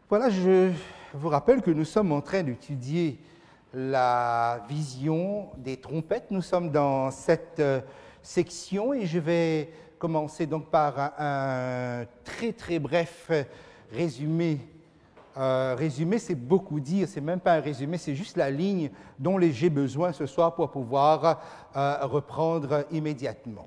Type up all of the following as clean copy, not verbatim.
Voilà, je vous rappelle que nous sommes en train d'étudier la vision des trompettes. Nous sommes dans cette section et je vais commencer donc par un très très bref résumé. Résumé, c'est beaucoup dire, c'est même pas un résumé, c'est juste la ligne dont j'ai besoin ce soir pour pouvoir reprendre immédiatement.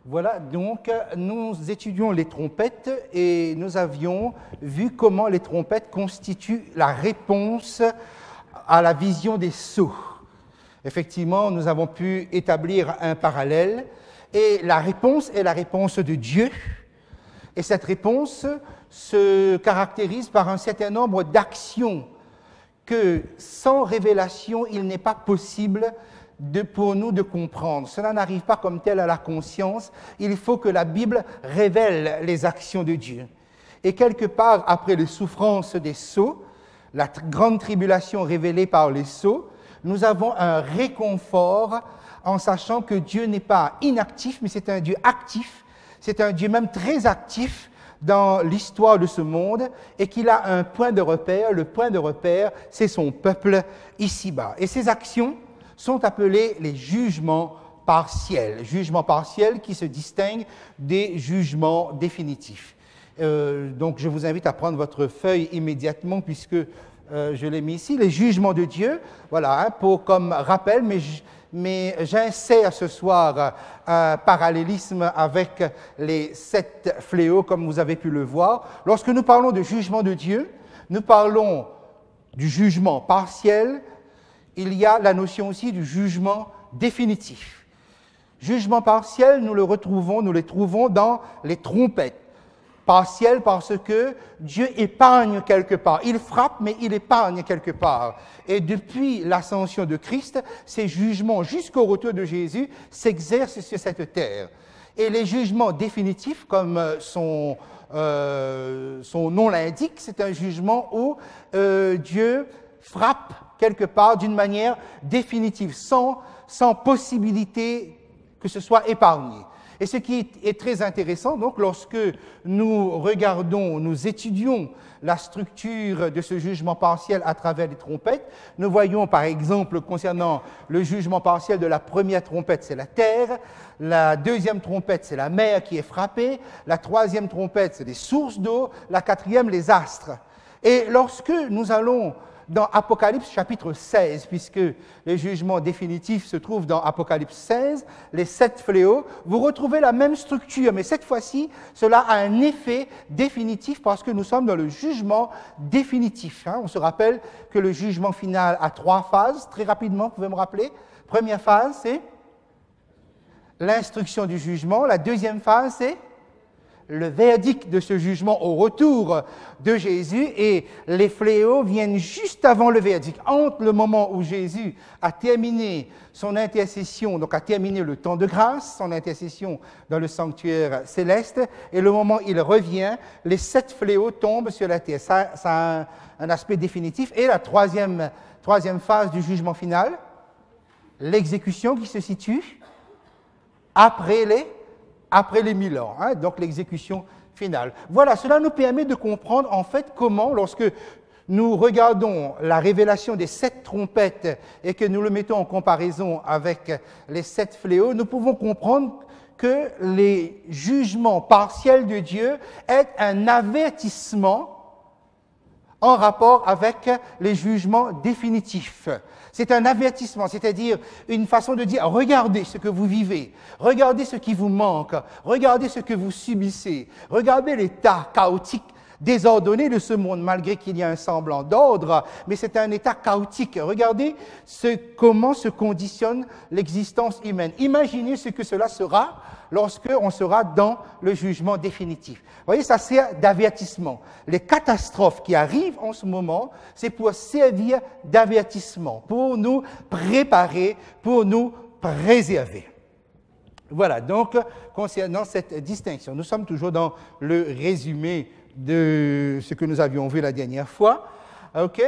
Voilà, donc nous étudions les trompettes et nous avions vu comment les trompettes constituent la réponse à la vision des sceaux. Effectivement, nous avons pu établir un parallèle et la réponse est la réponse de Dieu. Et cette réponse se caractérise par un certain nombre d'actions que sans révélation, il n'est pas possible pour nous de comprendre. Cela n'arrive pas comme tel à la conscience. Il faut que la Bible révèle les actions de Dieu. Et quelque part, après les souffrances des sceaux, la grande tribulation révélée par les sceaux, nous avons un réconfort en sachant que Dieu n'est pas inactif, mais c'est un Dieu actif. C'est un Dieu même très actif dans l'histoire de ce monde et qu'il a un point de repère. Le point de repère, c'est son peuple ici-bas. Et ces actions sont appelés les jugements partiels qui se distinguent des jugements définitifs. Donc, je vous invite à prendre votre feuille immédiatement puisque je l'ai mis ici. Les jugements de Dieu, voilà, pour comme rappel, mais j'insère ce soir un parallélisme avec les 7 fléaux, comme vous avez pu le voir. Lorsque nous parlons de jugement de Dieu, nous parlons du jugement partiel. Il y a la notion aussi du jugement définitif. Jugement partiel, nous les trouvons dans les trompettes. Partiel parce que Dieu épargne quelque part. Il frappe, mais il épargne quelque part. Et depuis l'ascension de Christ, ces jugements jusqu'au retour de Jésus s'exercent sur cette terre. Et les jugements définitifs, comme son nom l'indique, c'est un jugement où Dieu frappe quelque part d'une manière définitive, sans possibilité que ce soit épargné. Et ce qui est très intéressant, donc, lorsque nous étudions la structure de ce jugement partiel à travers les trompettes, nous voyons par exemple concernant le jugement partiel de la première trompette, c'est la terre, la deuxième trompette, c'est la mer qui est frappée, la troisième trompette, c'est des sources d'eau, la quatrième, les astres. Et lorsque nous allons dans Apocalypse chapitre 16, puisque le jugement définitif se trouve dans Apocalypse 16, les 7 fléaux, vous retrouvez la même structure, mais cette fois-ci, cela a un effet définitif parce que nous sommes dans le jugement définitif. On se rappelle que le jugement final a 3 phases. Très rapidement, vous pouvez me rappeler. Première phase, c'est l'instruction du jugement. La deuxième phase, c'est le verdict de ce jugement au retour de Jésus, et les fléaux viennent juste avant le verdict, entre le moment où Jésus a terminé son intercession, donc a terminé le temps de grâce, son intercession dans le sanctuaire céleste, et le moment où il revient, les 7 fléaux tombent sur la terre. Ça a un aspect définitif. Et la troisième phase du jugement final, l'exécution qui se situe après les 1000 ans, donc l'exécution finale. Voilà, cela nous permet de comprendre en fait comment, lorsque nous regardons la révélation des 7 trompettes et que nous le mettons en comparaison avec les 7 fléaux, nous pouvons comprendre que les jugements partiels de Dieu est un avertissement en rapport avec les jugements définitifs. C'est un avertissement, c'est-à-dire une façon de dire « Regardez ce que vous vivez, regardez ce qui vous manque, regardez ce que vous subissez, regardez l'état chaotique, désordonné de ce monde, malgré qu'il y a un semblant d'ordre, mais c'est un état chaotique. Regardez comment se conditionne l'existence humaine. Imaginez ce que cela sera lorsqu'on sera dans le jugement définitif. Vous voyez, ça sert d'avertissement. Les catastrophes qui arrivent en ce moment, c'est pour servir d'avertissement, pour nous préparer, pour nous préserver. Voilà, donc, concernant cette distinction, nous sommes toujours dans le résumé de ce que nous avions vu la dernière fois. OK?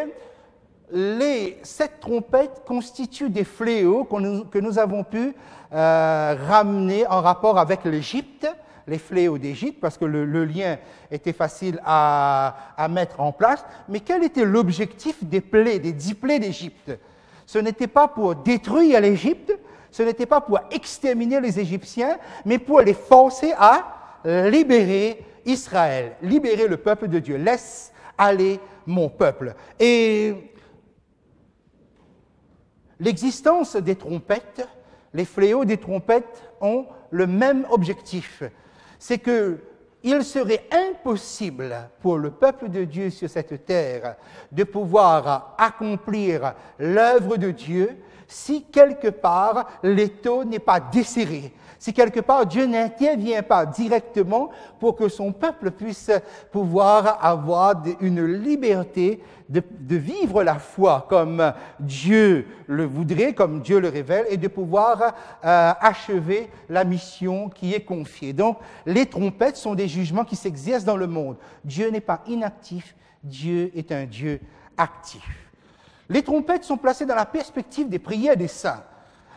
Les 7 trompettes constituent des fléaux que nous avons pu ramener en rapport avec l'Égypte, les fléaux d'Égypte, parce que le lien était facile à mettre en place. Mais quel était l'objectif des plaies, des 10 plaies d'Égypte? Ce n'était pas pour détruire l'Égypte, ce n'était pas pour exterminer les Égyptiens, mais pour les forcer à libérer Israël, libérer le peuple de Dieu. Laisse aller mon peuple. Et l'existence des trompettes, les fléaux des trompettes ont le même objectif. C'est qu'il serait impossible pour le peuple de Dieu sur cette terre de pouvoir accomplir l'œuvre de Dieu si quelque part l'étau n'est pas desserré, si quelque part Dieu n'intervient pas directement pour que son peuple puisse pouvoir avoir une liberté de vivre la foi comme Dieu le voudrait, comme Dieu le révèle, et de pouvoir achever la mission qui est confiée. Donc, les trompettes sont des jugements qui s'exercent dans le monde. Dieu n'est pas inactif, Dieu est un Dieu actif. Les trompettes sont placées dans la perspective des prières des saints.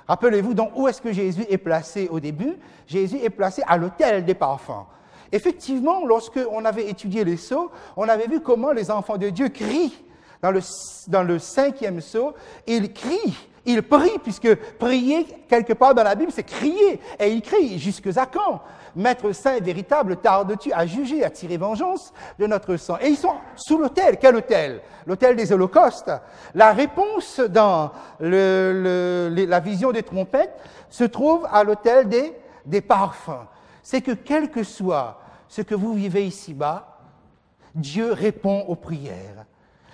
Rappelez-vous donc où est-ce que Jésus est placé au début? Jésus est placé à l'autel des parfums. Effectivement, lorsqu'on avait étudié les sceaux, on avait vu comment les enfants de Dieu crient. Dans le 5e sceau, ils crient, ils prient, puisque prier, quelque part dans la Bible, c'est crier. Et ils crient, jusque à quand? Maître saint et véritable, tardes-tu à juger, à tirer vengeance de notre sang? Et ils sont sous l'autel. Quel autel? L'autel des holocaustes. La réponse dans la vision des trompettes se trouve à l'autel des parfums. C'est que quel que soit ce que vous vivez ici-bas, Dieu répond aux prières.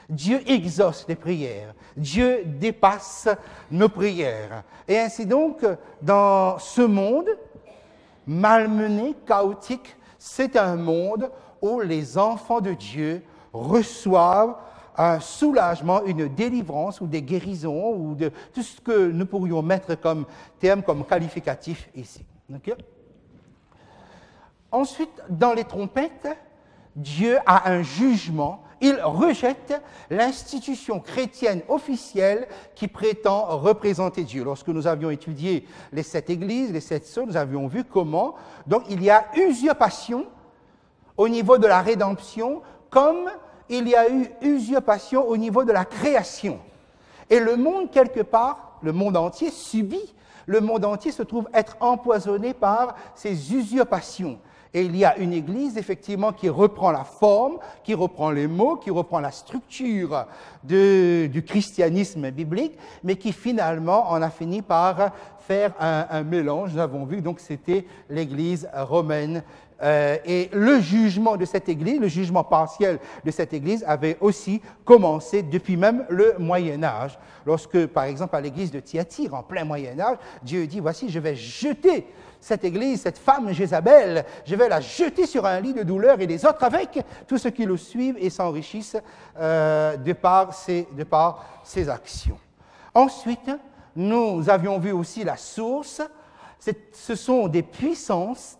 Dieu exauce les prières. Dieu dépasse nos prières. Et ainsi donc, dans ce monde malmené, chaotique, c'est un monde où les enfants de Dieu reçoivent un soulagement, une délivrance ou des guérisons ou de tout ce que nous pourrions mettre comme terme, comme qualificatif ici. Okay? Ensuite, dans les trompettes, Dieu a un jugement. Il rejette l'institution chrétienne officielle qui prétend représenter Dieu. Lorsque nous avions étudié les 7 églises, les 7 sceaux, nous avions vu comment donc il y a usurpation au niveau de la rédemption, comme il y a eu usurpation au niveau de la création. Et le monde, quelque part, le monde entier subit, le monde entier se trouve être empoisonné par ces usurpations. Et il y a une Église, effectivement, qui reprend la forme, qui reprend les mots, qui reprend la structure du christianisme biblique, mais qui finalement en a fini par faire un mélange. Nous avons vu, donc, c'était l'Église romaine. Et le jugement de cette Église, le jugement partiel de cette Église avait aussi commencé depuis même le Moyen-Âge. Lorsque, par exemple, à l'Église de Thyatire, en plein Moyen-Âge, Dieu dit, voici, je vais jeter cette Église, cette femme Jézabel, je vais la jeter sur un lit de douleur et les autres avec, tous ceux qui le suivent et s'enrichissent de par ses actions. Ensuite, nous avions vu aussi la source. Ce sont des puissances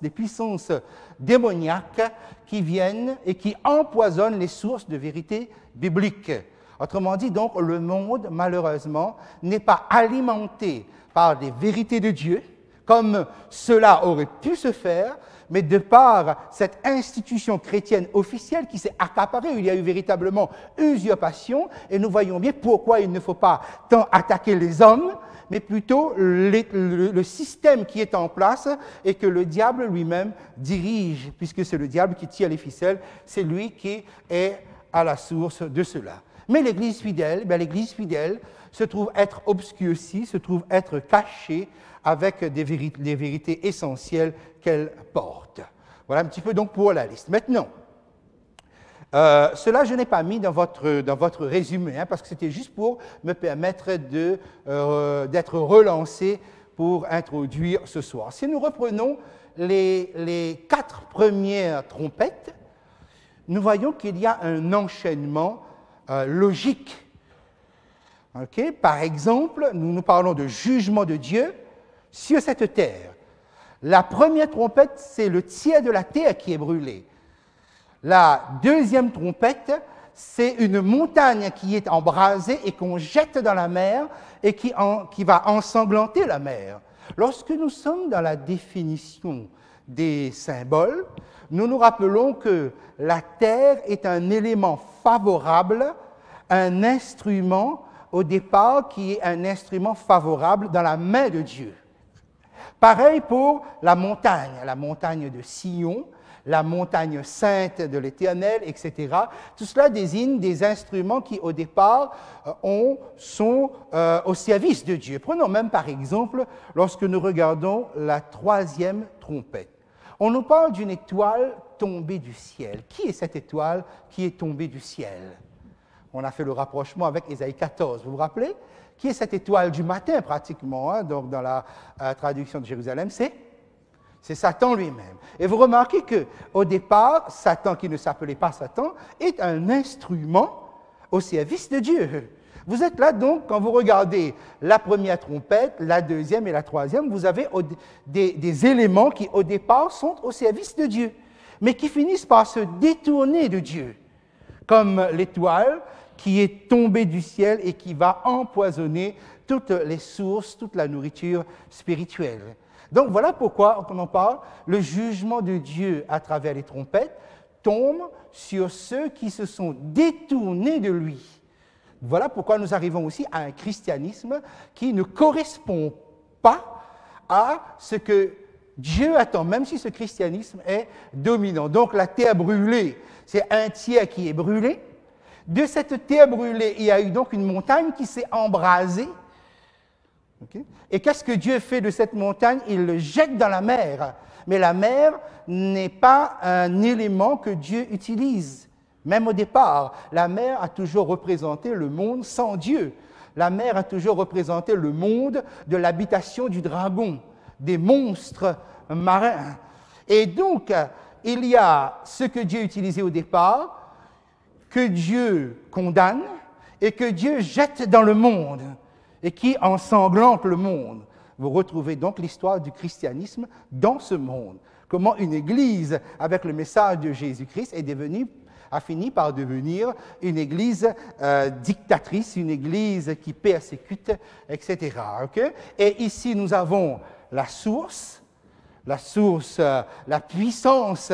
démoniaques qui viennent et qui empoisonnent les sources de vérité biblique. Autrement dit, donc, le monde, malheureusement, n'est pas alimenté par des vérités de Dieu, comme cela aurait pu se faire, mais de par cette institution chrétienne officielle qui s'est accaparée, il y a eu véritablement usurpation, et nous voyons bien pourquoi il ne faut pas tant attaquer les hommes, mais plutôt le système qui est en place et que le diable lui-même dirige, puisque c'est le diable qui tire les ficelles, c'est lui qui est à la source de cela. Mais l'Église fidèle, l'Église fidèle se trouve être obscurcie, se trouve être cachée avec des vérités essentielles qu'elle porte. Voilà un petit peu donc pour la liste. Maintenant, cela je n'ai pas mis dans votre résumé, parce que c'était juste pour me permettre d'être relancé pour introduire ce soir. Si nous reprenons les 4 premières trompettes, nous voyons qu'il y a un enchaînement logique. Okay? Par exemple, nous parlons de jugement de Dieu sur cette terre. La première trompette, c'est le tiers de la terre qui est brûlé. La deuxième trompette, c'est une montagne qui est embrasée et qu'on jette dans la mer et qui va ensanglanter la mer. Lorsque nous sommes dans la définition des symboles, nous nous rappelons que la terre est un élément favorable, un instrument au départ qui est un instrument favorable dans la main de Dieu. Pareil pour la montagne de Sion, la montagne sainte de l'Éternel, etc. Tout cela désigne des instruments qui, au départ, sont au service de Dieu. Prenons même, par exemple, lorsque nous regardons la troisième trompette. On nous parle d'une étoile tombée du ciel. Qui est cette étoile qui est tombée du ciel? On a fait le rapprochement avec Ésaïe 14, vous vous rappelez? Qui est cette étoile du matin, pratiquement, hein? Donc, dans la traduction de Jérusalem, c'est Satan lui-même. Et vous remarquez qu'au départ, Satan, qui ne s'appelait pas Satan, est un instrument au service de Dieu. Vous êtes là donc, quand vous regardez la première trompette, la deuxième et la troisième, vous avez des éléments qui, au départ, sont au service de Dieu, mais qui finissent par se détourner de Dieu, comme l'étoile qui est tombée du ciel et qui va empoisonner toutes les sources, toute la nourriture spirituelle. Donc voilà pourquoi, quand on parle, le jugement de Dieu à travers les trompettes tombe sur ceux qui se sont détournés de lui. Voilà pourquoi nous arrivons aussi à un christianisme qui ne correspond pas à ce que Dieu attend, même si ce christianisme est dominant. Donc la terre brûlée, c'est un tiers qui est brûlé. De cette terre brûlée, il y a eu donc une montagne qui s'est embrasée. Okay? Et qu'est-ce que Dieu fait de cette montagne? Il le jette dans la mer. Mais la mer n'est pas un élément que Dieu utilise. Même au départ, la mer a toujours représenté le monde sans Dieu. La mer a toujours représenté le monde de l'habitation du dragon, des monstres marins. Et donc, il y a ce que Dieu utilisait au départ, que Dieu condamne et que Dieu jette dans le monde et qui ensanglante le monde. Vous retrouvez donc l'histoire du christianisme dans ce monde. Comment une église, avec le message de Jésus-Christ, a fini par devenir une église dictatrice, une église qui persécute, etc. Okay? Et ici, nous avons la source, la puissance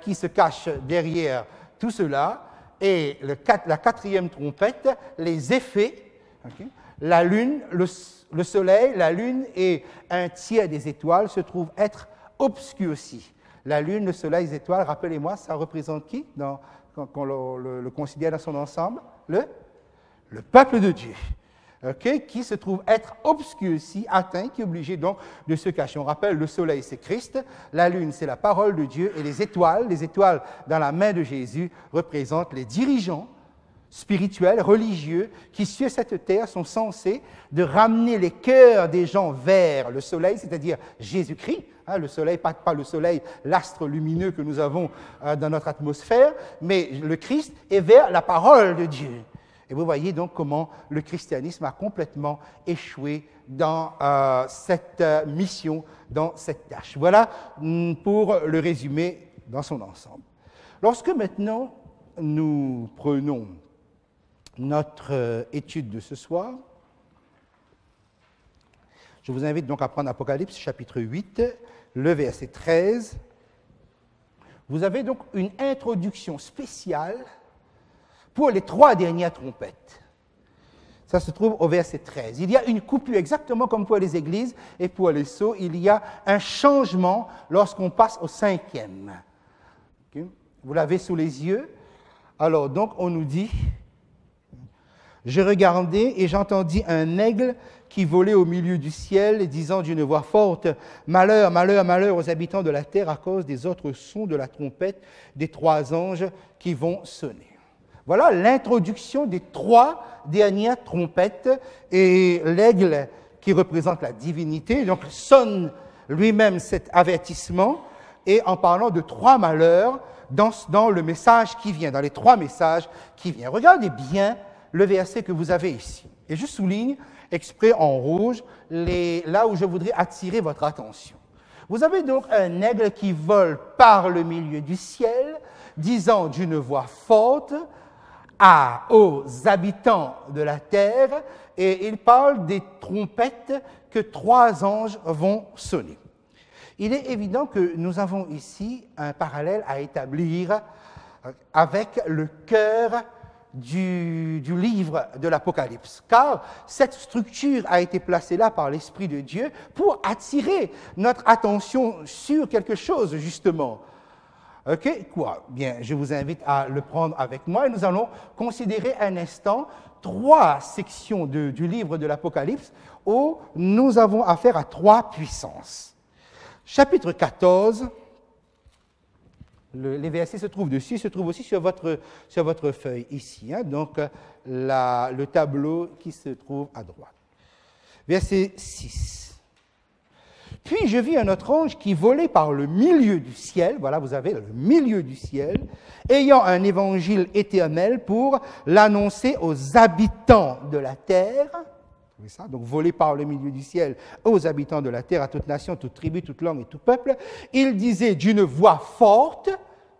qui se cache derrière tout cela, et la quatrième trompette, les effets, okay? La lune, le soleil, la lune et un tiers des étoiles se trouvent être obscurcis. La lune, le soleil, les étoiles, rappelez-moi, ça représente qui quand on le considère dans son ensemble? Le peuple de Dieu, okay? Qui se trouve être obscurci, atteint, qui est obligé donc de se cacher. On rappelle, le soleil, c'est Christ, la lune, c'est la parole de Dieu, et les étoiles dans la main de Jésus, représentent les dirigeants spirituels, religieux, qui sur cette terre sont censés de ramener les cœurs des gens vers le soleil, c'est-à-dire Jésus-Christ. Hein, le soleil, pas le soleil, l'astre lumineux que nous avons dans notre atmosphère, mais le Christ est vers la parole de Dieu. Et vous voyez donc comment le christianisme a complètement échoué dans cette mission, dans cette tâche. Voilà pour le résumé dans son ensemble. Lorsque maintenant nous prenons notre étude de ce soir, je vous invite donc à prendre Apocalypse chapitre 8, le verset 13. Vous avez donc une introduction spéciale pour les 3 dernières trompettes. Ça se trouve au verset 13. Il y a une coupure, exactement comme pour les églises et pour les sceaux, il y a un changement lorsqu'on passe au 5e. Okay? Vous l'avez sous les yeux. Alors, donc, on nous dit, « Je regardai et j'entendis un aigle qui volait au milieu du ciel, disant d'une voix forte, « Malheur, malheur, malheur aux habitants de la terre à cause des autres sons de la trompette des 3 anges qui vont sonner. » Voilà l'introduction des 3 dernières trompettes, et l'aigle qui représente la divinité, donc sonne lui-même cet avertissement, et en parlant de 3 malheurs dans le message qui vient, dans les 3 messages qui viennent. Regardez bien le verset que vous avez ici. Et je souligne exprès en rouge là où je voudrais attirer votre attention. Vous avez donc un aigle qui vole par le milieu du ciel, disant d'une voix forte aux habitants de la terre, et il parle des trompettes que 3 anges vont sonner. il est évident que nous avons ici un parallèle à établir avec le cœur du livre de l'Apocalypse, car cette structure a été placée là par l'Esprit de Dieu pour attirer notre attention sur quelque chose, justement. Ok, quoi? Bien, je vous invite à le prendre avec moi et nous allons considérer un instant 3 sections du livre de l'Apocalypse où nous avons affaire à 3 puissances. Chapitre 14, les versets se trouvent dessus, se trouvent aussi sur votre feuille ici, hein, donc le tableau qui se trouve à droite. Verset 6. Puis je vis un autre ange qui volait par le milieu du ciel, voilà, vous avez le milieu du ciel, ayant un évangile éternel pour l'annoncer aux habitants de la terre. Vous voyez ça? Donc voler par le milieu du ciel aux habitants de la terre, à toute nation, toute tribu, toute langue et tout peuple. Il disait d'une voix forte,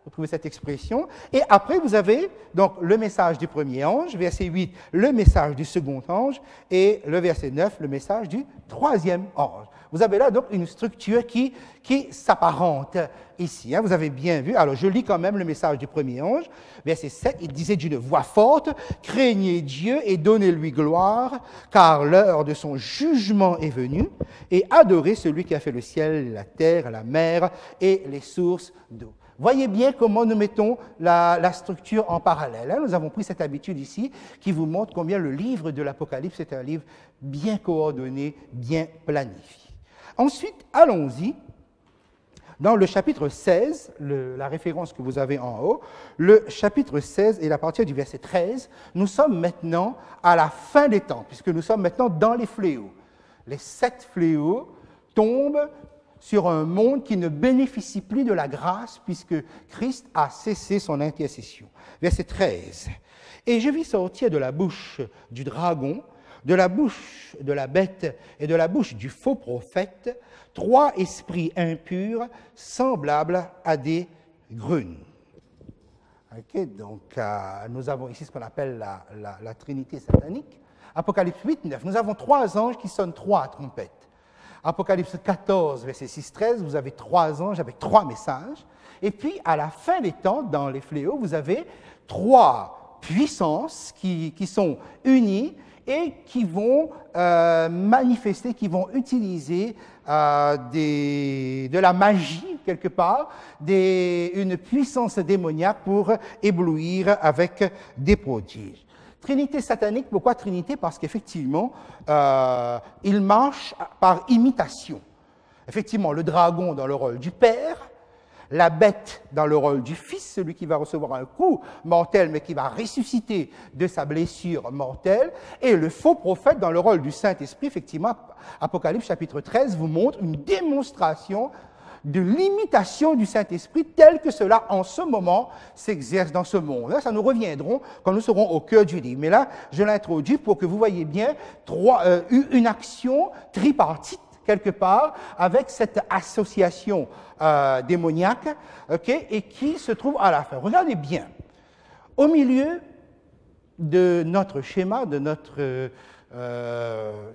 vous trouvez cette expression, et après vous avez donc le message du premier ange, verset 8, le message du second ange, et le verset 9, le message du troisième ange. Vous avez là donc une structure qui s'apparente ici, hein, vous avez bien vu. Alors je lis quand même le message du premier ange, verset 7, il disait d'une voix forte, « Craignez Dieu et donnez-lui gloire, car l'heure de son jugement est venue, et adorez celui qui a fait le ciel, la terre, la mer et les sources d'eau. » Voyez bien comment nous mettons la structure en parallèle. Hein. Nous avons pris cette habitude ici qui vous montre combien le livre de l'Apocalypse est un livre bien coordonné, bien planifié. Ensuite, allons-y dans le chapitre 16, la référence que vous avez en haut, le chapitre 16 et à partir du verset 13, nous sommes maintenant à la fin des temps, puisque nous sommes maintenant dans les fléaux. Les 7 fléaux tombent sur un monde qui ne bénéficie plus de la grâce, puisque Christ a cessé son intercession. Verset 13. « Et je vis sortir de la bouche du dragon, de la bouche de la bête et de la bouche du faux prophète, 3 esprits impurs semblables à des grunes. » Okay, donc, nous avons ici ce qu'on appelle la Trinité satanique. Apocalypse 8, 9, nous avons 3 anges qui sonnent 3 trompettes. Apocalypse 14, verset 6, 13, vous avez 3 anges avec 3 messages. Et puis, à la fin des temps, dans les fléaux, vous avez 3 puissances qui sont unies et qui vont manifester, qui vont utiliser de la magie, quelque part, une puissance démoniaque pour éblouir avec des prodiges. Trinité satanique, pourquoi Trinité? Parce qu'effectivement, il marche par imitation. Effectivement, le dragon dans le rôle du Père, la bête dans le rôle du Fils, celui qui va recevoir un coup mortel, mais qui va ressusciter de sa blessure mortelle, et le faux prophète dans le rôle du Saint-Esprit. Effectivement, Apocalypse chapitre 13 vous montre une démonstration de l'imitation du Saint-Esprit tel que cela, en ce moment, s'exerce dans ce monde. Là, ça nous reviendrons quand nous serons au cœur du livre. Mais là, je l'introduis pour que vous voyez bien une action tripartite, quelque part, avec cette association démoniaque, okay, et qui se trouve à la fin. Regardez bien. Au milieu de notre schéma,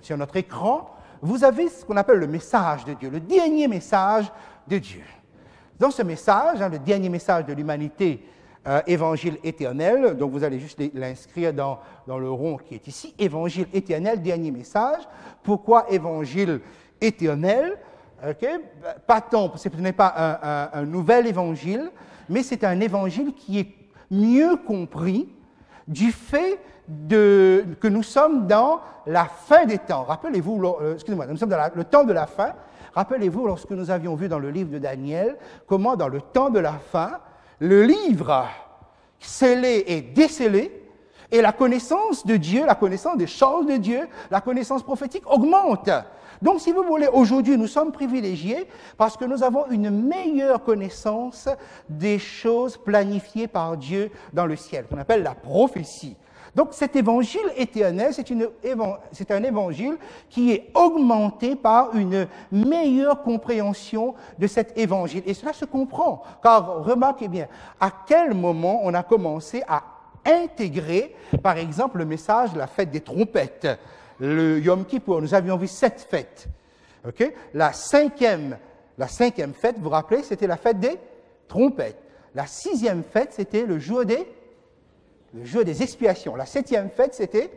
sur notre écran, vous avez ce qu'on appelle le message de Dieu, le dernier message de Dieu. Dans ce message, le dernier message de l'humanité, évangile éternel, donc vous allez juste l'inscrire dans le rond qui est ici, évangile éternel, dernier message. Pourquoi évangile éternel? Okay? Pas tant, ce n'est pas un nouvel évangile, mais c'est un évangile qui est mieux compris du fait que nous sommes dans la fin des temps. Rappelez-vous, excusez-moi, nous sommes dans le temps de la fin. Rappelez-vous, lorsque nous avions vu dans le livre de Daniel, comment dans le temps de la fin, le livre scellé et décellé, et la connaissance de Dieu, la connaissance des choses de Dieu, la connaissance prophétique augmente. Donc, si vous voulez, aujourd'hui, nous sommes privilégiés parce que nous avons une meilleure connaissance des choses planifiées par Dieu dans le ciel, qu'on appelle la prophétie. Donc, cet évangile éternel, c'est un évangile qui est augmenté par une meilleure compréhension de cet évangile. Et cela se comprend, car remarquez bien, à quel moment on a commencé à intégrer, par exemple, le message de la fête des trompettes, le Yom Kippour. Nous avions vu 7 fêtes. Okay? La 5e La 5e fête, vous vous rappelez, c'était la fête des trompettes. La 6e fête, c'était le jour des expiations. La 7e fête, c'était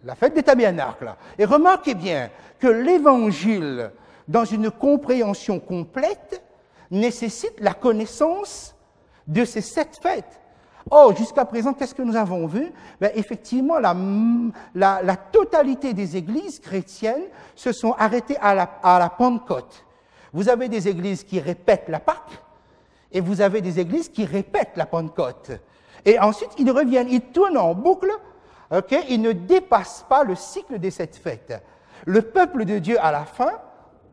la fête des tabernacles. Et remarquez bien que l'Évangile, dans une compréhension complète, nécessite la connaissance de ces 7 fêtes. Or, jusqu'à présent, qu'est-ce que nous avons vu? Ben, effectivement, la totalité des églises chrétiennes se sont arrêtées à la Pentecôte. Vous avez des églises qui répètent la Pâque, et vous avez des églises qui répètent la Pentecôte. Et ensuite, ils reviennent, ils tournent en boucle, okay? Ils ne dépassent pas le cycle des 7 fêtes. Le peuple de Dieu, à la fin,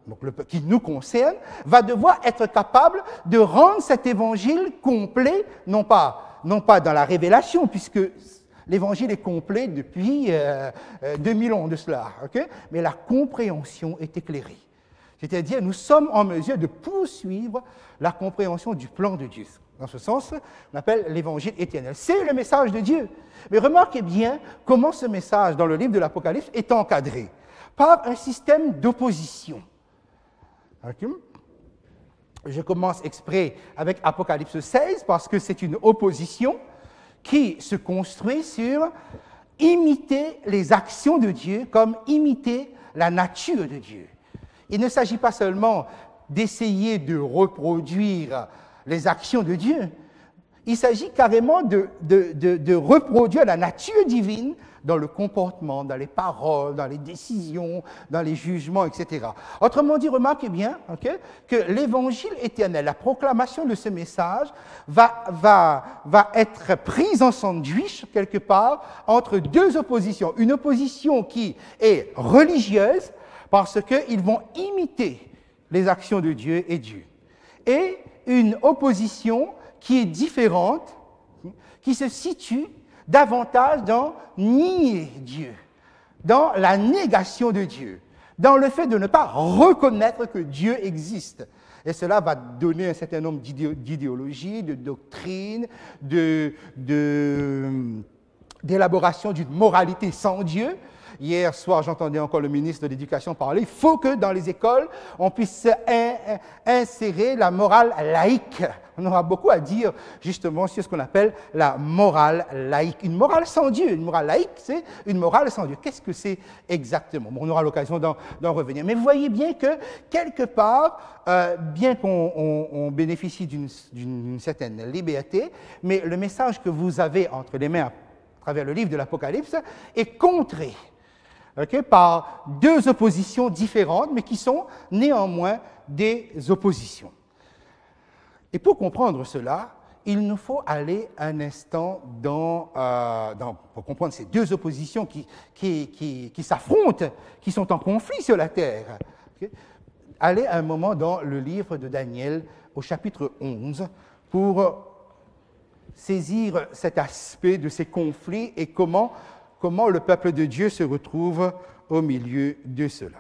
donc qui nous concerne, va devoir être capable de rendre cet évangile complet, non pas dans la révélation, puisque l'évangile est complet depuis 2000 ans de cela, okay? Mais la compréhension est éclairée. C'est-à-dire, nous sommes en mesure de poursuivre la compréhension du plan de Dieu. Dans ce sens, on appelle l'évangile éternel. C'est le message de Dieu. Mais remarquez bien comment ce message, dans le livre de l'Apocalypse, est encadré par un système d'opposition. Okay? Je commence exprès avec Apocalypse 16 parce que c'est une opposition qui se construit sur imiter les actions de Dieu comme imiter la nature de Dieu. Il ne s'agit pas seulement d'essayer reproduire les actions de Dieu, il s'agit carrément de reproduire la nature divine dans le comportement, dans les paroles, dans les décisions, dans les jugements, etc. Autrement dit, remarquez bien okay, que l'évangile éternel, la proclamation de ce message, va être prise en sandwich quelque part entre 2 oppositions. Une opposition qui est religieuse, parce qu'ils vont imiter les actions de Dieu et Dieu. Et une opposition qui est différente, qui se situe davantage dans nier Dieu, dans la négation de Dieu, dans le fait de ne pas reconnaître que Dieu existe. Et cela va donner un certain nombre d'idéologies, de doctrines, d'élaboration d'une moralité sans Dieu. Hier soir, j'entendais encore le ministre de l'Éducation parler. Il faut que dans les écoles, on puisse insérer la morale laïque. On aura beaucoup à dire justement sur ce qu'on appelle la morale laïque. Une morale sans Dieu. Une morale laïque, c'est une morale sans Dieu. Qu'est-ce que c'est exactement? Bon, on aura l'occasion d'en revenir. Mais vous voyez bien que, quelque part, bien qu'on bénéficie d'une certaine liberté, mais le message que vous avez entre les mains à travers le livre de l'Apocalypse est contré. Okay, par 2 oppositions différentes, mais qui sont néanmoins des oppositions. Et pour comprendre cela, il nous faut aller un instant pour comprendre ces 2 oppositions qui s'affrontent, qui sont en conflit sur la terre. Okay, aller un moment dans le livre de Daniel, au chapitre 11, pour saisir cet aspect de ces conflits et comment le peuple de Dieu se retrouve au milieu de cela.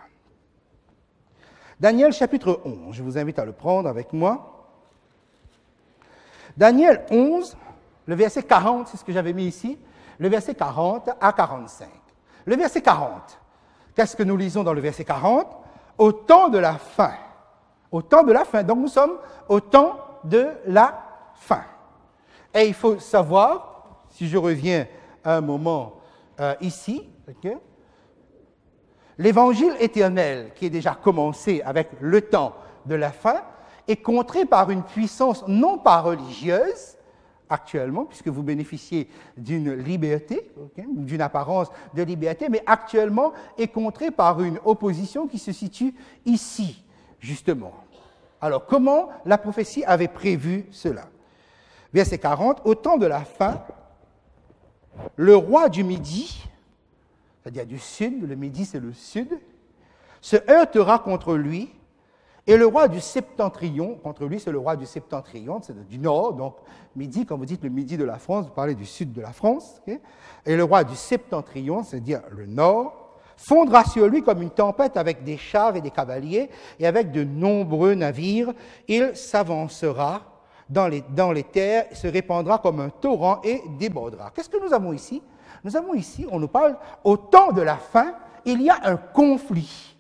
Daniel chapitre 11, je vous invite à le prendre avec moi. Daniel 11, le verset 40, c'est ce que j'avais mis ici, le verset 40 à 45. Le verset 40, qu'est-ce que nous lisons dans le verset 40? Au temps de la fin. Au temps de la fin. Donc nous sommes au temps de la fin. Et il faut savoir, si je reviens un moment ici, okay, l'évangile éternel qui est déjà commencé avec le temps de la fin est contré par une puissance non pas religieuse actuellement, puisque vous bénéficiez d'une liberté, okay, d'une apparence de liberté, mais actuellement est contré par une opposition qui se situe ici, justement. Alors, comment la prophétie avait prévu cela? Verset 40, au temps de la fin, le roi du Midi, c'est-à-dire du sud, le Midi c'est le sud, se heurtera contre lui, et le roi du septentrion, contre lui c'est le roi du septentrion, c'est du nord, donc Midi, quand vous dites le Midi de la France, vous parlez du sud de la France, okay, et le roi du septentrion, c'est-à-dire le nord, fondra sur lui comme une tempête avec des chars et des cavaliers, et avec de nombreux navires, il s'avancera dans les terres, se répandra comme un torrent et débordera. Qu'est-ce que nous avons ici? Nous avons ici, on nous parle, au temps de la fin, il y a un conflit.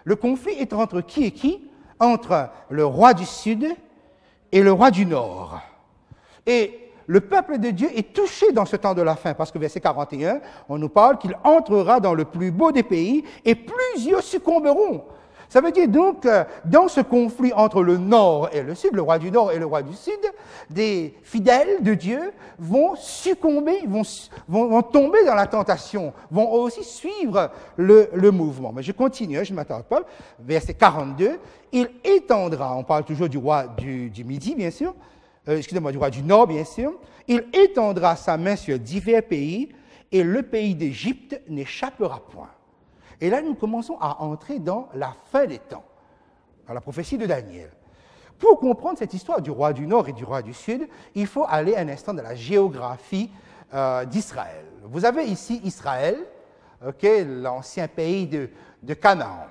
Le conflit est entre qui et qui? entre le roi du Sud et le roi du Nord. Et le peuple de Dieu est touché dans ce temps de la fin, parce que verset 41, on nous parle qu'il entrera dans le plus beau des pays et plusieurs succomberont. Ça veut dire donc, dans ce conflit entre le Nord et le Sud, le roi du Nord et le roi du Sud, des fidèles de Dieu vont succomber, vont tomber dans la tentation, vont aussi suivre le mouvement. Mais je continue, je ne m'attarde pas. Verset 42, il étendra, on parle toujours du roi du Midi, bien sûr, excusez-moi, du roi du Nord, bien sûr, il étendra sa main sur divers pays et le pays d'Égypte n'échappera point. Et là, nous commençons à entrer dans la fin des temps, dans la prophétie de Daniel. Pour comprendre cette histoire du roi du Nord et du roi du Sud, il faut aller un instant dans la géographie d'Israël. Vous avez ici Israël, l'ancien pays de Canaan.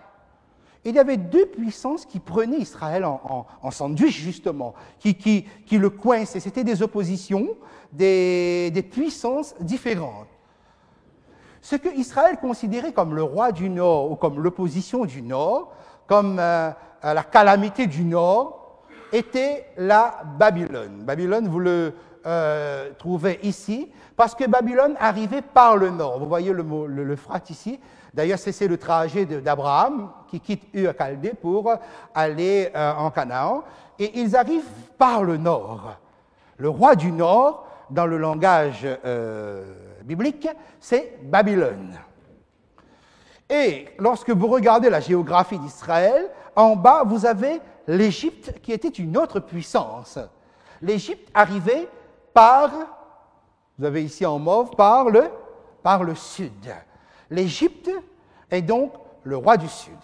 Il y avait deux puissances qui prenaient Israël en sandwich, justement, qui le coinçaient. C'était des oppositions, des puissances différentes. Ce que Israël considérait comme le roi du Nord ou comme l'opposition du Nord, comme la calamité du Nord, était la Babylone. Babylone, vous le trouvez ici, parce que Babylone arrivait par le Nord. Vous voyez l'Euphrate ici. D'ailleurs, c'est le trajet d'Abraham qui quitte Ur-Chaldée pour aller en Canaan. Et ils arrivent par le Nord. Le roi du Nord, dans le langage biblique, c'est Babylone. Et lorsque vous regardez la géographie d'Israël, en bas, vous avez l'Égypte qui était une autre puissance. L'Égypte arrivait par, vous avez ici en mauve, par le sud. L'Égypte est donc le roi du Sud.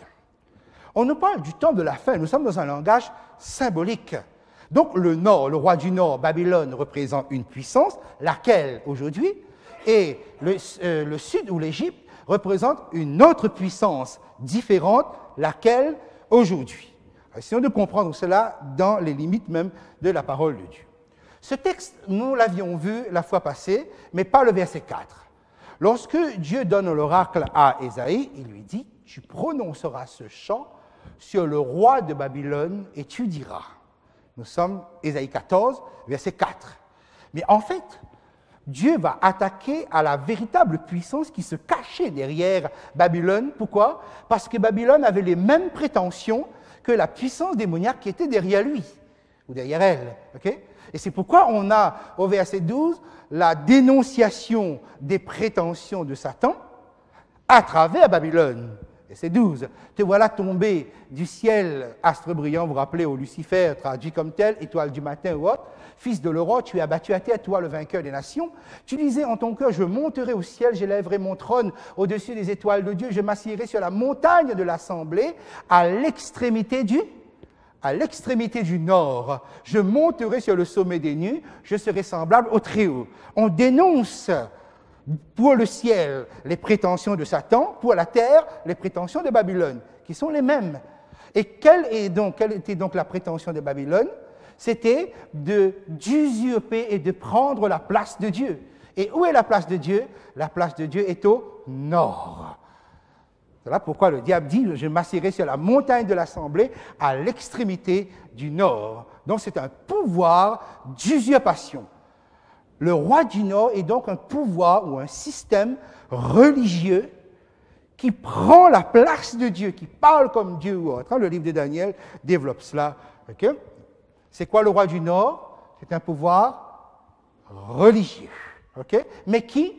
On nous parle du temps de la fin, nous sommes dans un langage symbolique. Donc le Nord, le roi du Nord, Babylone, représente une puissance, laquelle aujourd'hui, et le Sud ou l'Égypte représente une autre puissance différente, laquelle aujourd'hui. Essayons de comprendre cela dans les limites même de la parole de Dieu. Ce texte, nous l'avions vu la fois passée, mais pas le verset 4. Lorsque Dieu donne l'oracle à Ésaïe, il lui dit « Tu prononceras ce chant sur le roi de Babylone et tu diras ». Nous sommes Ésaïe 14, verset 4. Mais en fait, Dieu va attaquer à la véritable puissance qui se cachait derrière Babylone. Pourquoi? Parce que Babylone avait les mêmes prétentions que la puissance démoniaque qui était derrière lui, ou derrière elle. Okay? Et c'est pourquoi on a, au verset 12, la dénonciation des prétentions de Satan à travers Babylone. Verset 12. Te voilà tombé du ciel, astre brillant, vous rappelez, au Lucifer, traduit comme tel, étoile du matin ou autre, fils de l'aurore, tu es abattu à terre, toi le vainqueur des nations. Tu disais en ton cœur, je monterai au ciel, j'élèverai mon trône au-dessus des étoiles de Dieu, je m'assiérai sur la montagne de l'assemblée, à l'extrémité du nord. Je monterai sur le sommet des nues, je serai semblable au Très-Haut. On dénonce pour le ciel les prétentions de Satan, pour la terre les prétentions de Babylone, qui sont les mêmes. Et quelle était donc la prétention de Babylone? C'était d'usurper et de prendre la place de Dieu. Et où est la place de Dieu? La place de Dieu est au nord. Voilà pourquoi le diable dit, je m'assiérai sur la montagne de l'assemblée à l'extrémité du nord. Donc c'est un pouvoir d'usurpation. Le roi du nord est donc un pouvoir ou un système religieux qui prend la place de Dieu, qui parle comme Dieu ou autre. Le livre de Daniel développe cela. Okay? C'est quoi le roi du nord? C'est un pouvoir religieux. Okay? Mais qui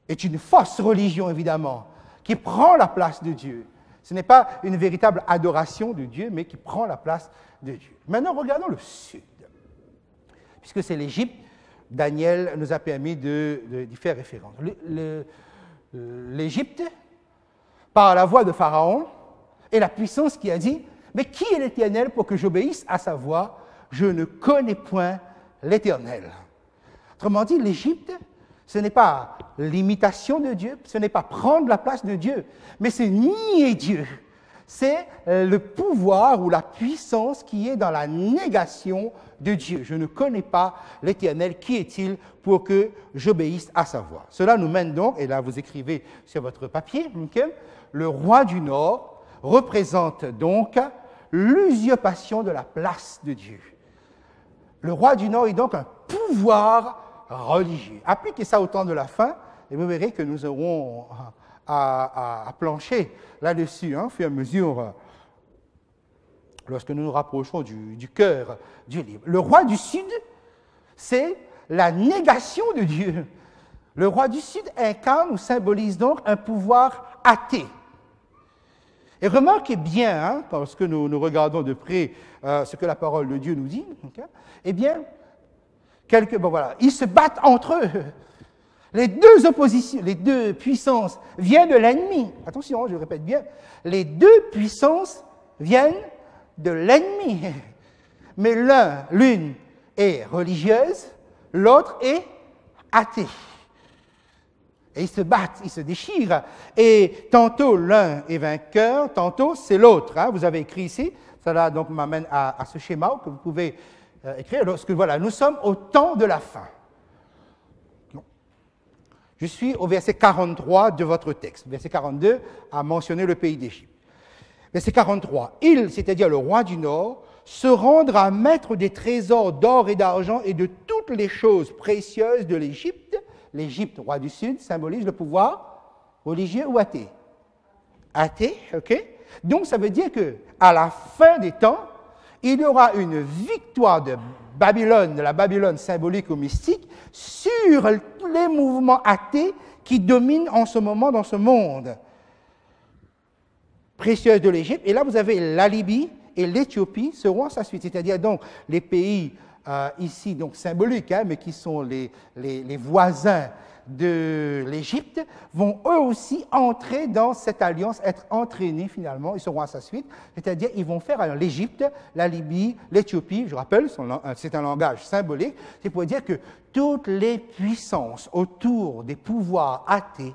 est une fausse religion, évidemment, qui prend la place de Dieu. Ce n'est pas une véritable adoration de Dieu, mais qui prend la place de Dieu. Maintenant, regardons le sud. Puisque c'est l'Égypte, Daniel nous a permis d'y faire référence. L'Égypte, par la voix de Pharaon, est la puissance qui a dit « Mais qui est l'Éternel pour que j'obéisse à sa voix? Je ne connais point l'Éternel. » Autrement dit, l'Égypte, ce n'est pas l'imitation de Dieu, ce n'est pas prendre la place de Dieu, mais c'est nier Dieu. C'est le pouvoir ou la puissance qui est dans la négation de Dieu. Je ne connais pas l'Éternel. Qui est-il pour que j'obéisse à sa voix? Cela nous mène donc, et là vous écrivez sur votre papier, okay, le roi du Nord représente donc l'usurpation de la place de Dieu. Le roi du Nord est donc un pouvoir religieux. Appliquez ça au temps de la fin, et vous verrez que nous aurons à plancher là-dessus, hein, au fur et à mesure, lorsque nous nous rapprochons du cœur du livre. Le roi du Sud, c'est la négation de Dieu. Le roi du Sud incarne ou symbolise donc un pouvoir athée. Et remarquez bien, hein, parce que nous regardons de près ce que la parole de Dieu nous dit, okay, eh bien, ils se battent entre eux. Les deux oppositions, les deux puissances viennent de l'ennemi. Attention, je répète bien, les deux puissances viennent de l'ennemi. Mais l'une est religieuse, l'autre est athée. Et ils se battent, ils se déchirent. Et tantôt l'un est vainqueur, tantôt c'est l'autre. Hein. Vous avez écrit ici, cela donc m'amène à ce schéma que vous pouvez écrire. Lorsque voilà, nous sommes au temps de la fin. Je suis au verset 43 de votre texte. Verset 42 a mentionné le pays d'Égypte. Verset 43. Il, c'est-à-dire le roi du Nord, se rendra maître des trésors d'or et d'argent et de toutes les choses précieuses de l'Égypte. L'Égypte, roi du Sud, symbolise le pouvoir religieux ou athée? Athée, ok? Donc ça veut dire qu'à la fin des temps, il y aura une victoire de Babylone, de la Babylone symbolique ou mystique, sur les mouvements athées qui dominent en ce moment dans ce monde. Précieuse de l'Égypte, et là vous avez la Libye et l'Éthiopie seront à sa suite, c'est-à-dire donc les pays ici donc symboliques, hein, mais qui sont les voisins de l'Égypte, vont eux aussi entrer dans cette alliance, être entraînés finalement, ils seront à sa suite, c'est-à-dire ils vont faire l'Égypte, la Libye, l'Éthiopie, je rappelle, c'est un langage symbolique, c'est pour dire que toutes les puissances autour des pouvoirs athées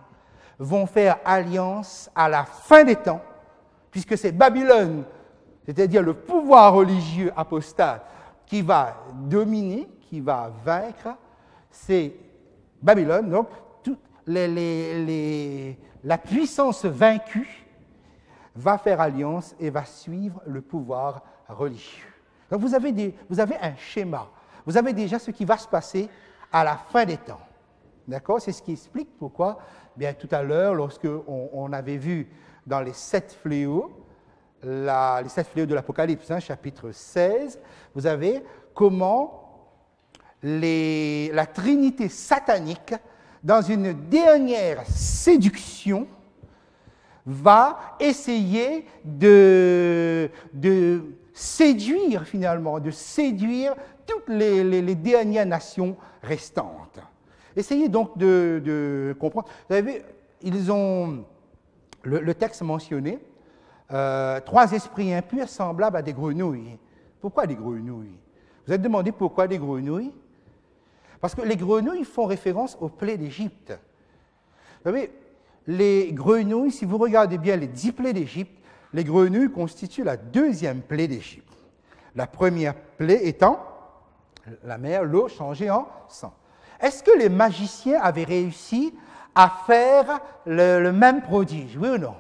vont faire alliance à la fin des temps, puisque c'est Babylone, c'est-à-dire le pouvoir religieux apostate, qui va dominer, qui va vaincre, c'est Babylone, donc la puissance vaincue va faire alliance et va suivre le pouvoir religieux. Donc vous avez un schéma, vous avez déjà ce qui va se passer à la fin des temps. D'accord? C'est ce qui explique pourquoi, bien tout à l'heure, lorsque on avait vu dans les 7 fléaux, les 7 fléaux de l'Apocalypse, hein, chapitre 16, vous avez comment la trinité satanique, dans une dernière séduction, va essayer de séduire finalement, de séduire toutes les dernières nations restantes. Essayez donc de comprendre. Vous avez vu, ils ont le texte mentionné, 3 esprits impurs semblables à des grenouilles. Pourquoi des grenouilles? Vous êtes demandé pourquoi des grenouilles? Parce que les grenouilles font référence aux plaies d'Égypte. Vous savez, les grenouilles, si vous regardez bien les 10 plaies d'Égypte, les grenouilles constituent la deuxième plaie d'Égypte. La première plaie étant la mer, l'eau changée en sang. Est-ce que les magiciens avaient réussi à faire le même prodige, oui ou non?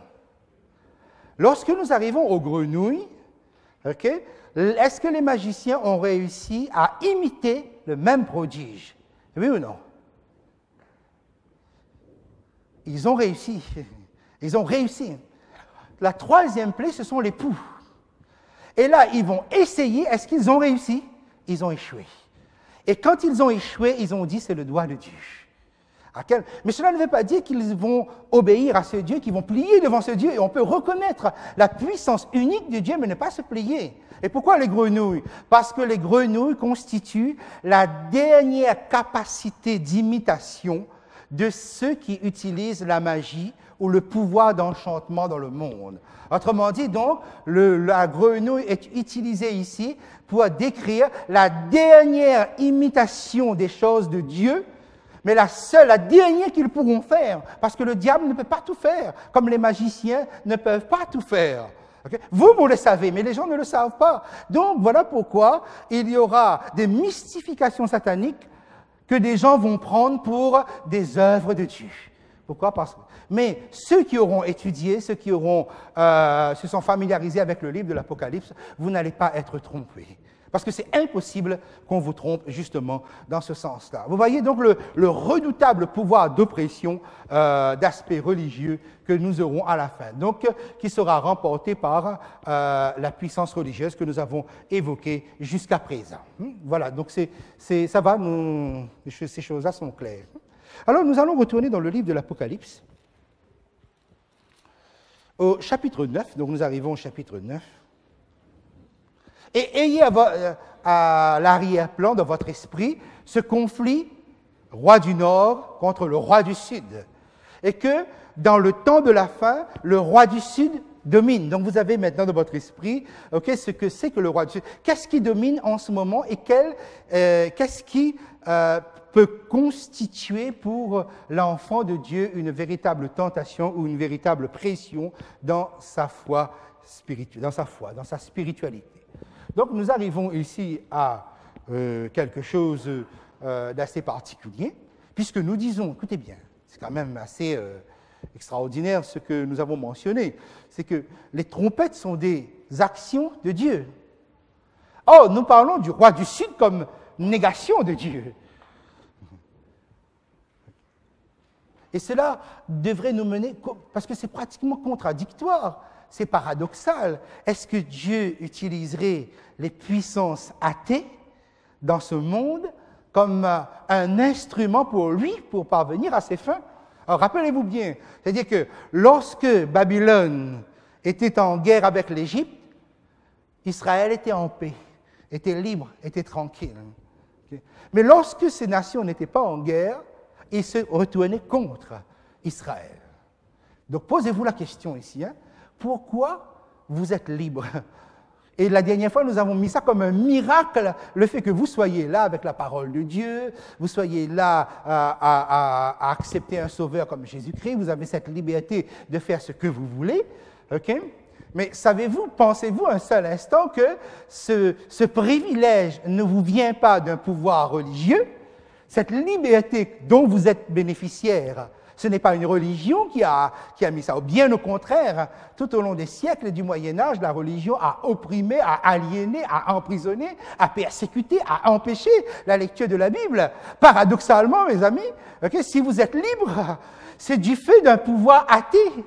Lorsque nous arrivons aux grenouilles, okay, est-ce que les magiciens ont réussi à imiter le même prodige, oui ou non? Ils ont réussi. Ils ont réussi. La troisième plaie, ce sont les poux. Et là, ils vont essayer. Est-ce qu'ils ont réussi? Ils ont échoué. Et quand ils ont échoué, ils ont dit c'est le doigt de Dieu. Mais cela ne veut pas dire qu'ils vont obéir à ce Dieu, qu'ils vont plier devant ce Dieu. Et on peut reconnaître la puissance unique de Dieu, mais ne pas se plier. Et pourquoi les grenouilles? Parce que les grenouilles constituent la dernière capacité d'imitation de ceux qui utilisent la magie ou le pouvoir d'enchantement dans le monde. Autrement dit, donc, la grenouille est utilisée ici pour décrire la dernière imitation des choses de Dieu, mais la dernière qu'ils pourront faire, parce que le diable ne peut pas tout faire, comme les magiciens ne peuvent pas tout faire. Okay? Vous le savez, mais les gens ne le savent pas. Donc, voilà pourquoi il y aura des mystifications sataniques que des gens vont prendre pour des œuvres de Dieu. Pourquoi? Mais ceux qui auront étudié, ceux qui se sont familiarisés avec le livre de l'Apocalypse, vous n'allez pas être trompés. Parce que c'est impossible qu'on vous trompe justement dans ce sens-là. Vous voyez donc le redoutable pouvoir d'oppression d'aspect religieux que nous aurons à la fin. Donc, qui sera remporté par la puissance religieuse que nous avons évoquée jusqu'à présent. Voilà, donc ça va, ces choses-là sont claires. Alors, nous allons retourner dans le livre de l'Apocalypse, au chapitre 9. Donc, nous arrivons au chapitre 9. Et ayez à l'arrière-plan de votre esprit ce conflit roi du Nord contre le roi du Sud. Et que dans le temps de la fin, le roi du Sud domine. Donc vous avez maintenant dans votre esprit ce que c'est que le roi du Sud. Qu'est-ce qui domine en ce moment et qu'est-ce qui peut constituer pour l'enfant de Dieu une véritable tentation ou une véritable pression dans sa foi spirituelle, dans sa spiritualité. Donc, nous arrivons ici à quelque chose d'assez particulier, puisque nous disons, écoutez bien, c'est quand même assez extraordinaire ce que nous avons mentionné, c'est que les trompettes sont des actions de Dieu. Or, nous parlons du roi du Sud comme négation de Dieu. Et cela devrait nous mener, parce que c'est pratiquement contradictoire. C'est paradoxal. Est-ce que Dieu utiliserait les puissances athées dans ce monde comme un instrument pour lui, pour parvenir à ses fins? Alors, rappelez-vous bien, c'est-à-dire que lorsque Babylone était en guerre avec l'Égypte, Israël était en paix, était libre, était tranquille. Mais lorsque ces nations n'étaient pas en guerre, ils se retournaient contre Israël. Donc, posez-vous la question ici, pourquoi vous êtes libre? Et la dernière fois, nous avons mis ça comme un miracle, le fait que vous soyez là avec la parole de Dieu, vous soyez là à accepter un sauveur comme Jésus-Christ, vous avez cette liberté de faire ce que vous voulez, ok? Mais savez-vous, pensez-vous un seul instant que ce privilège ne vous vient pas d'un pouvoir religieux? Cette liberté dont vous êtes bénéficiaire, ce n'est pas une religion qui a mis ça. Bien au contraire, tout au long des siècles du Moyen-Âge, la religion a opprimé, a aliéné, a emprisonné, a persécuté, a empêché la lecture de la Bible. Paradoxalement, mes amis, si vous êtes libre, c'est du fait d'un pouvoir athée.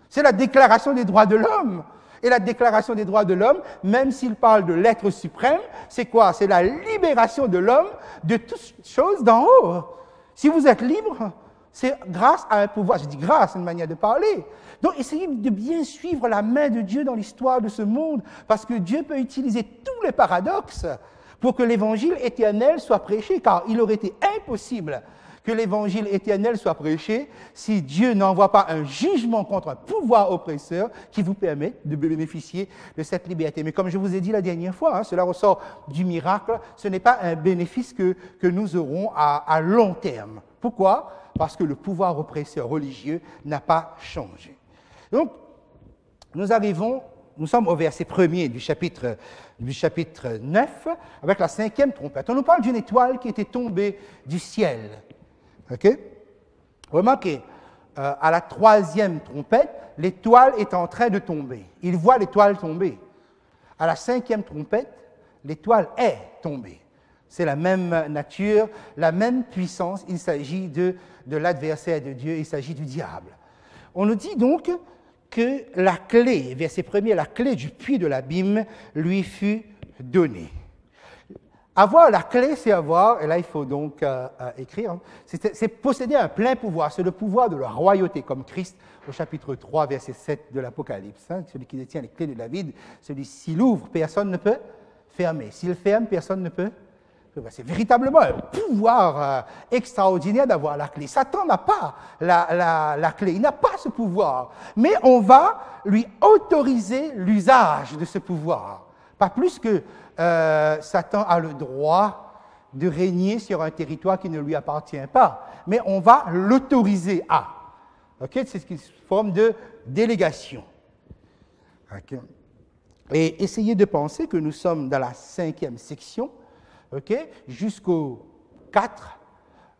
C'est la Déclaration des droits de l'homme. Et la Déclaration des droits de l'homme, même s'il parle de l'être suprême, c'est quoi? C'est la libération de l'homme de toutes choses d'en haut. Si vous êtes libre, c'est grâce à un pouvoir. Je dis grâce, c'est une manière de parler. Donc, essayez de bien suivre la main de Dieu dans l'histoire de ce monde, parce que Dieu peut utiliser tous les paradoxes pour que l'évangile éternel soit prêché, car il aurait été impossible que l'évangile éternel soit prêché si Dieu n'envoie pas un jugement contre un pouvoir oppresseur qui vous permet de bénéficier de cette liberté. Mais comme je vous ai dit la dernière fois, cela ressort du miracle, ce n'est pas un bénéfice que nous aurons à long terme. Pourquoi? Parce que le pouvoir oppresseur religieux n'a pas changé. Donc, nous sommes au verset 1er du chapitre 9, avec la 5e trompette. On nous parle d'une étoile qui était tombée du ciel. OK? Remarquez, à la 3e trompette, l'étoile est en train de tomber. Il voit l'étoile tomber. À la 5e trompette, l'étoile est tombée. C'est la même nature, la même puissance. Il s'agit de l'adversaire de Dieu, il s'agit du diable. On nous dit donc que la clé, verset 1er, la clé du puits de l'abîme lui fut donnée. Avoir la clé, c'est avoir, et là il faut donc écrire, c'est posséder un plein pouvoir, c'est le pouvoir de la royauté, comme Christ au chapitre 3, verset 7 de l'Apocalypse. Celui qui détient les clés de David, celui s'il ouvre, personne ne peut fermer. S'il ferme, personne ne peut. C'est véritablement un pouvoir extraordinaire d'avoir la clé. Satan n'a pas la clé, il n'a pas ce pouvoir. Mais on va lui autoriser l'usage de ce pouvoir. Pas plus que Satan a le droit de régner sur un territoire qui ne lui appartient pas. Mais on va l'autoriser à. Okay? C'est une forme de délégation. Okay? Et essayez de penser que nous sommes dans la 5e section, jusqu'au 4,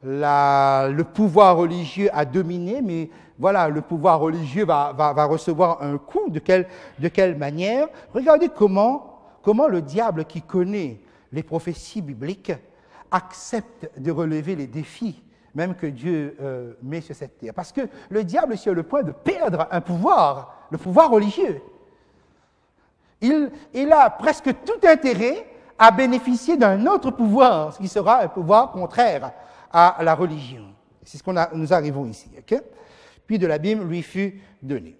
le pouvoir religieux a dominé, mais voilà, le pouvoir religieux va recevoir un coup. De quelle manière? Regardez comment le diable, qui connaît les prophéties bibliques, accepte de relever les défis, même que Dieu met sur cette terre. Parce que le diable est sur le point de perdre un pouvoir, le pouvoir religieux. Il a presque tout intérêt à bénéficier d'un autre pouvoir, ce qui sera un pouvoir contraire à la religion. C'est ce qu'on nous arrivons ici. Okay? Puis de l'abîme lui fut donné.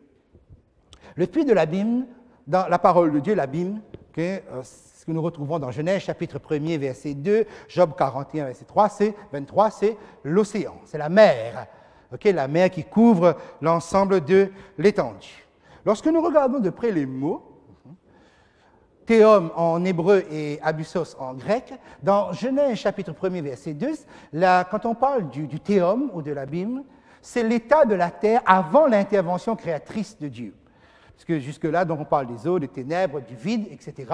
Le puits de l'abîme, dans la parole de Dieu, l'abîme, okay, ce que nous retrouvons dans Genèse chapitre 1er, verset 2, Job 41, verset 23, c'est l'océan, c'est la mer. Okay, la mer qui couvre l'ensemble de l'étendue. Lorsque nous regardons de près les mots, théum en hébreu et abyssos en grec, dans Genèse chapitre 1er, verset 2, quand on parle du théum ou de l'abîme, c'est l'état de la terre avant l'intervention créatrice de Dieu. Parce que jusque-là, donc, on parle des eaux, des ténèbres, du vide, etc.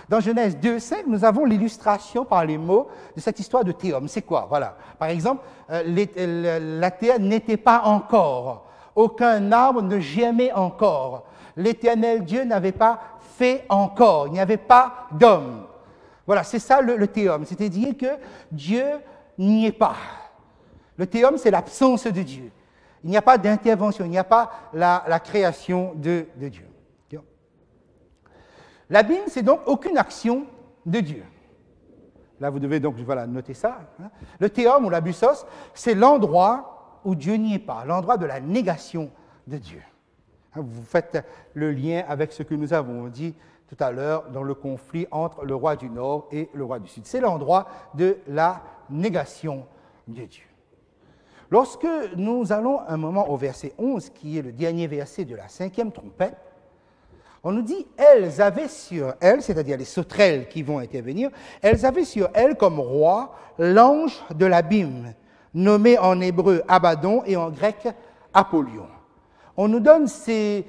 Dans Genèse 2,5, nous avons l'illustration par les mots de cette histoire de théum. C'est quoi? Voilà. Par exemple, la terre n'était pas encore. Aucun arbre ne germait encore. L'Éternel Dieu n'avait pas fait encore. Il n'y avait pas d'homme. Voilà, c'est ça le théum. C'est-à-dire que Dieu n'y est pas. Le théum, c'est l'absence de Dieu. Il n'y a pas d'intervention, il n'y a pas la création de Dieu. L'abîme, c'est donc aucune action de Dieu. Là, vous devez donc noter ça. Le théum ou l'abyssos, c'est l'endroit où Dieu n'y est pas, l'endroit de la négation de Dieu. Vous faites le lien avec ce que nous avons dit tout à l'heure dans le conflit entre le roi du Nord et le roi du Sud. C'est l'endroit de la négation de Dieu. Lorsque nous allons un moment au verset 11, qui est le dernier verset de la 5e trompette, on nous dit « Elles avaient sur elles », c'est-à-dire les sauterelles qui vont intervenir, « elles avaient sur elles comme roi l'ange de l'abîme, nommé en hébreu Abaddon et en grec Apollyon. » On nous donne ces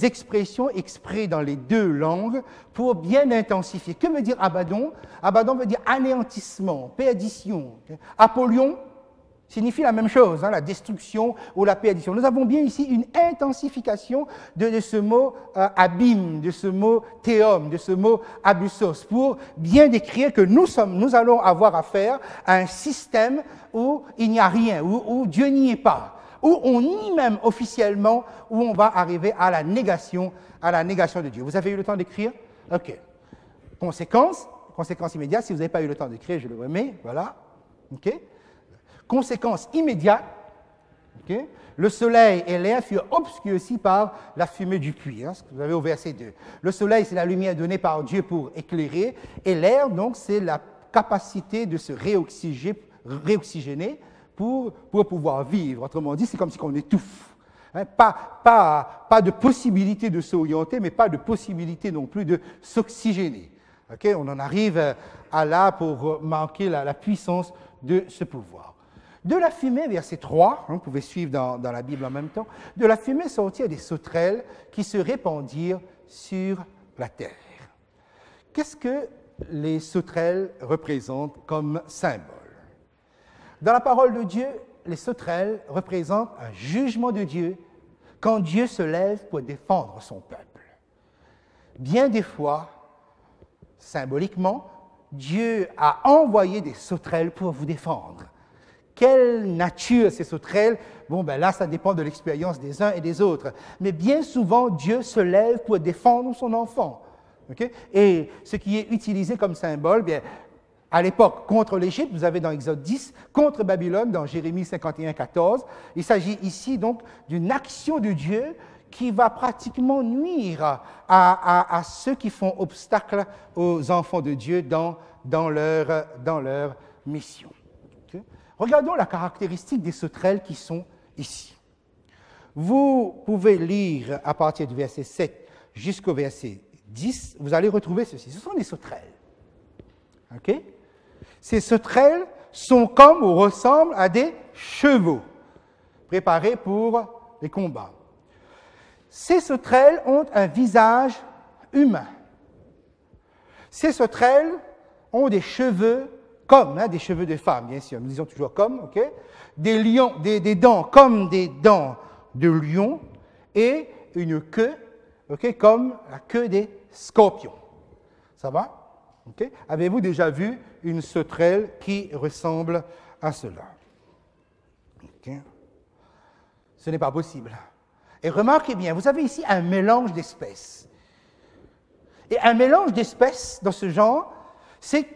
expressions exprès dans les deux langues pour bien intensifier. Que veut dire Abaddon? Abaddon veut dire anéantissement, perdition. Apollyon signifie la même chose, la destruction ou la perdition. Nous avons bien ici une intensification de ce mot abîme, de ce mot théum, de ce mot abyssos, pour bien décrire que nous allons avoir affaire à un système où il n'y a rien, où Dieu n'y est pas, où on nie même officiellement, où on va arriver à la négation de Dieu. Vous avez eu le temps d'écrire? OK. Conséquence immédiate, si vous n'avez pas eu le temps d'écrire, je le remets, voilà. OK. Conséquence immédiate, okay, le soleil et l'air furent obscurcis par la fumée du puits, ce que vous avez au verset 2. Le soleil, c'est la lumière donnée par Dieu pour éclairer, et l'air, donc, c'est la capacité de se réoxygéner pour pouvoir vivre. Autrement dit, c'est comme si on étouffe. Pas de possibilité de s'orienter, mais pas de possibilité non plus de s'oxygéner. Okay? On en arrive à là pour marquer la puissance de ce pouvoir. De la fumée, verset 3, vous pouvez suivre dans la Bible en même temps, de la fumée sortirent des sauterelles qui se répandirent sur la terre. Qu'est-ce que les sauterelles représentent comme symbole? Dans la parole de Dieu, les sauterelles représentent un jugement de Dieu quand Dieu se lève pour défendre son peuple. Bien des fois, symboliquement, Dieu a envoyé des sauterelles pour vous défendre. Quelle nature ces sauterelles? Bon, là, ça dépend de l'expérience des uns et des autres. Mais bien souvent, Dieu se lève pour défendre son enfant. Okay? Et ce qui est utilisé comme symbole, à l'époque, contre l'Égypte, vous avez dans Exode 10, contre Babylone, dans Jérémie 51, 14. Il s'agit ici donc d'une action de Dieu qui va pratiquement nuire à ceux qui font obstacle aux enfants de Dieu dans leur mission. Okay? Regardons la caractéristique des sauterelles qui sont ici. Vous pouvez lire à partir du verset 7 jusqu'au verset 10, vous allez retrouver ceci. Ce sont des sauterelles. OK? Ces sauterelles sont comme ou ressemblent à des chevaux préparés pour les combats. Ces sauterelles ont un visage humain. Ces sauterelles ont des cheveux comme des cheveux de femme, bien sûr, nous disons toujours comme, ok, des dents comme des dents de lion et une queue, ok, comme la queue des scorpions. Ça va? Okay? Avez-vous déjà vu une sauterelle qui ressemble à cela? Okay. Ce n'est pas possible. Et remarquez bien, vous avez ici un mélange d'espèces. Et un mélange d'espèces dans ce genre, c'est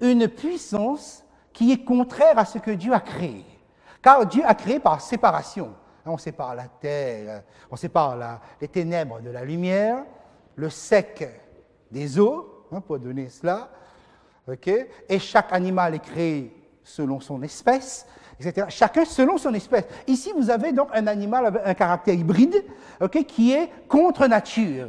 une puissance qui est contraire à ce que Dieu a créé. Car Dieu a créé par séparation. On sépare la terre, on sépare les ténèbres de la lumière, le sec des eaux, pour donner cela. Okay? Et chaque animal est créé selon son espèce, etc. Chacun selon son espèce. Ici, vous avez donc un animal avec un caractère hybride, okay, qui est contre nature,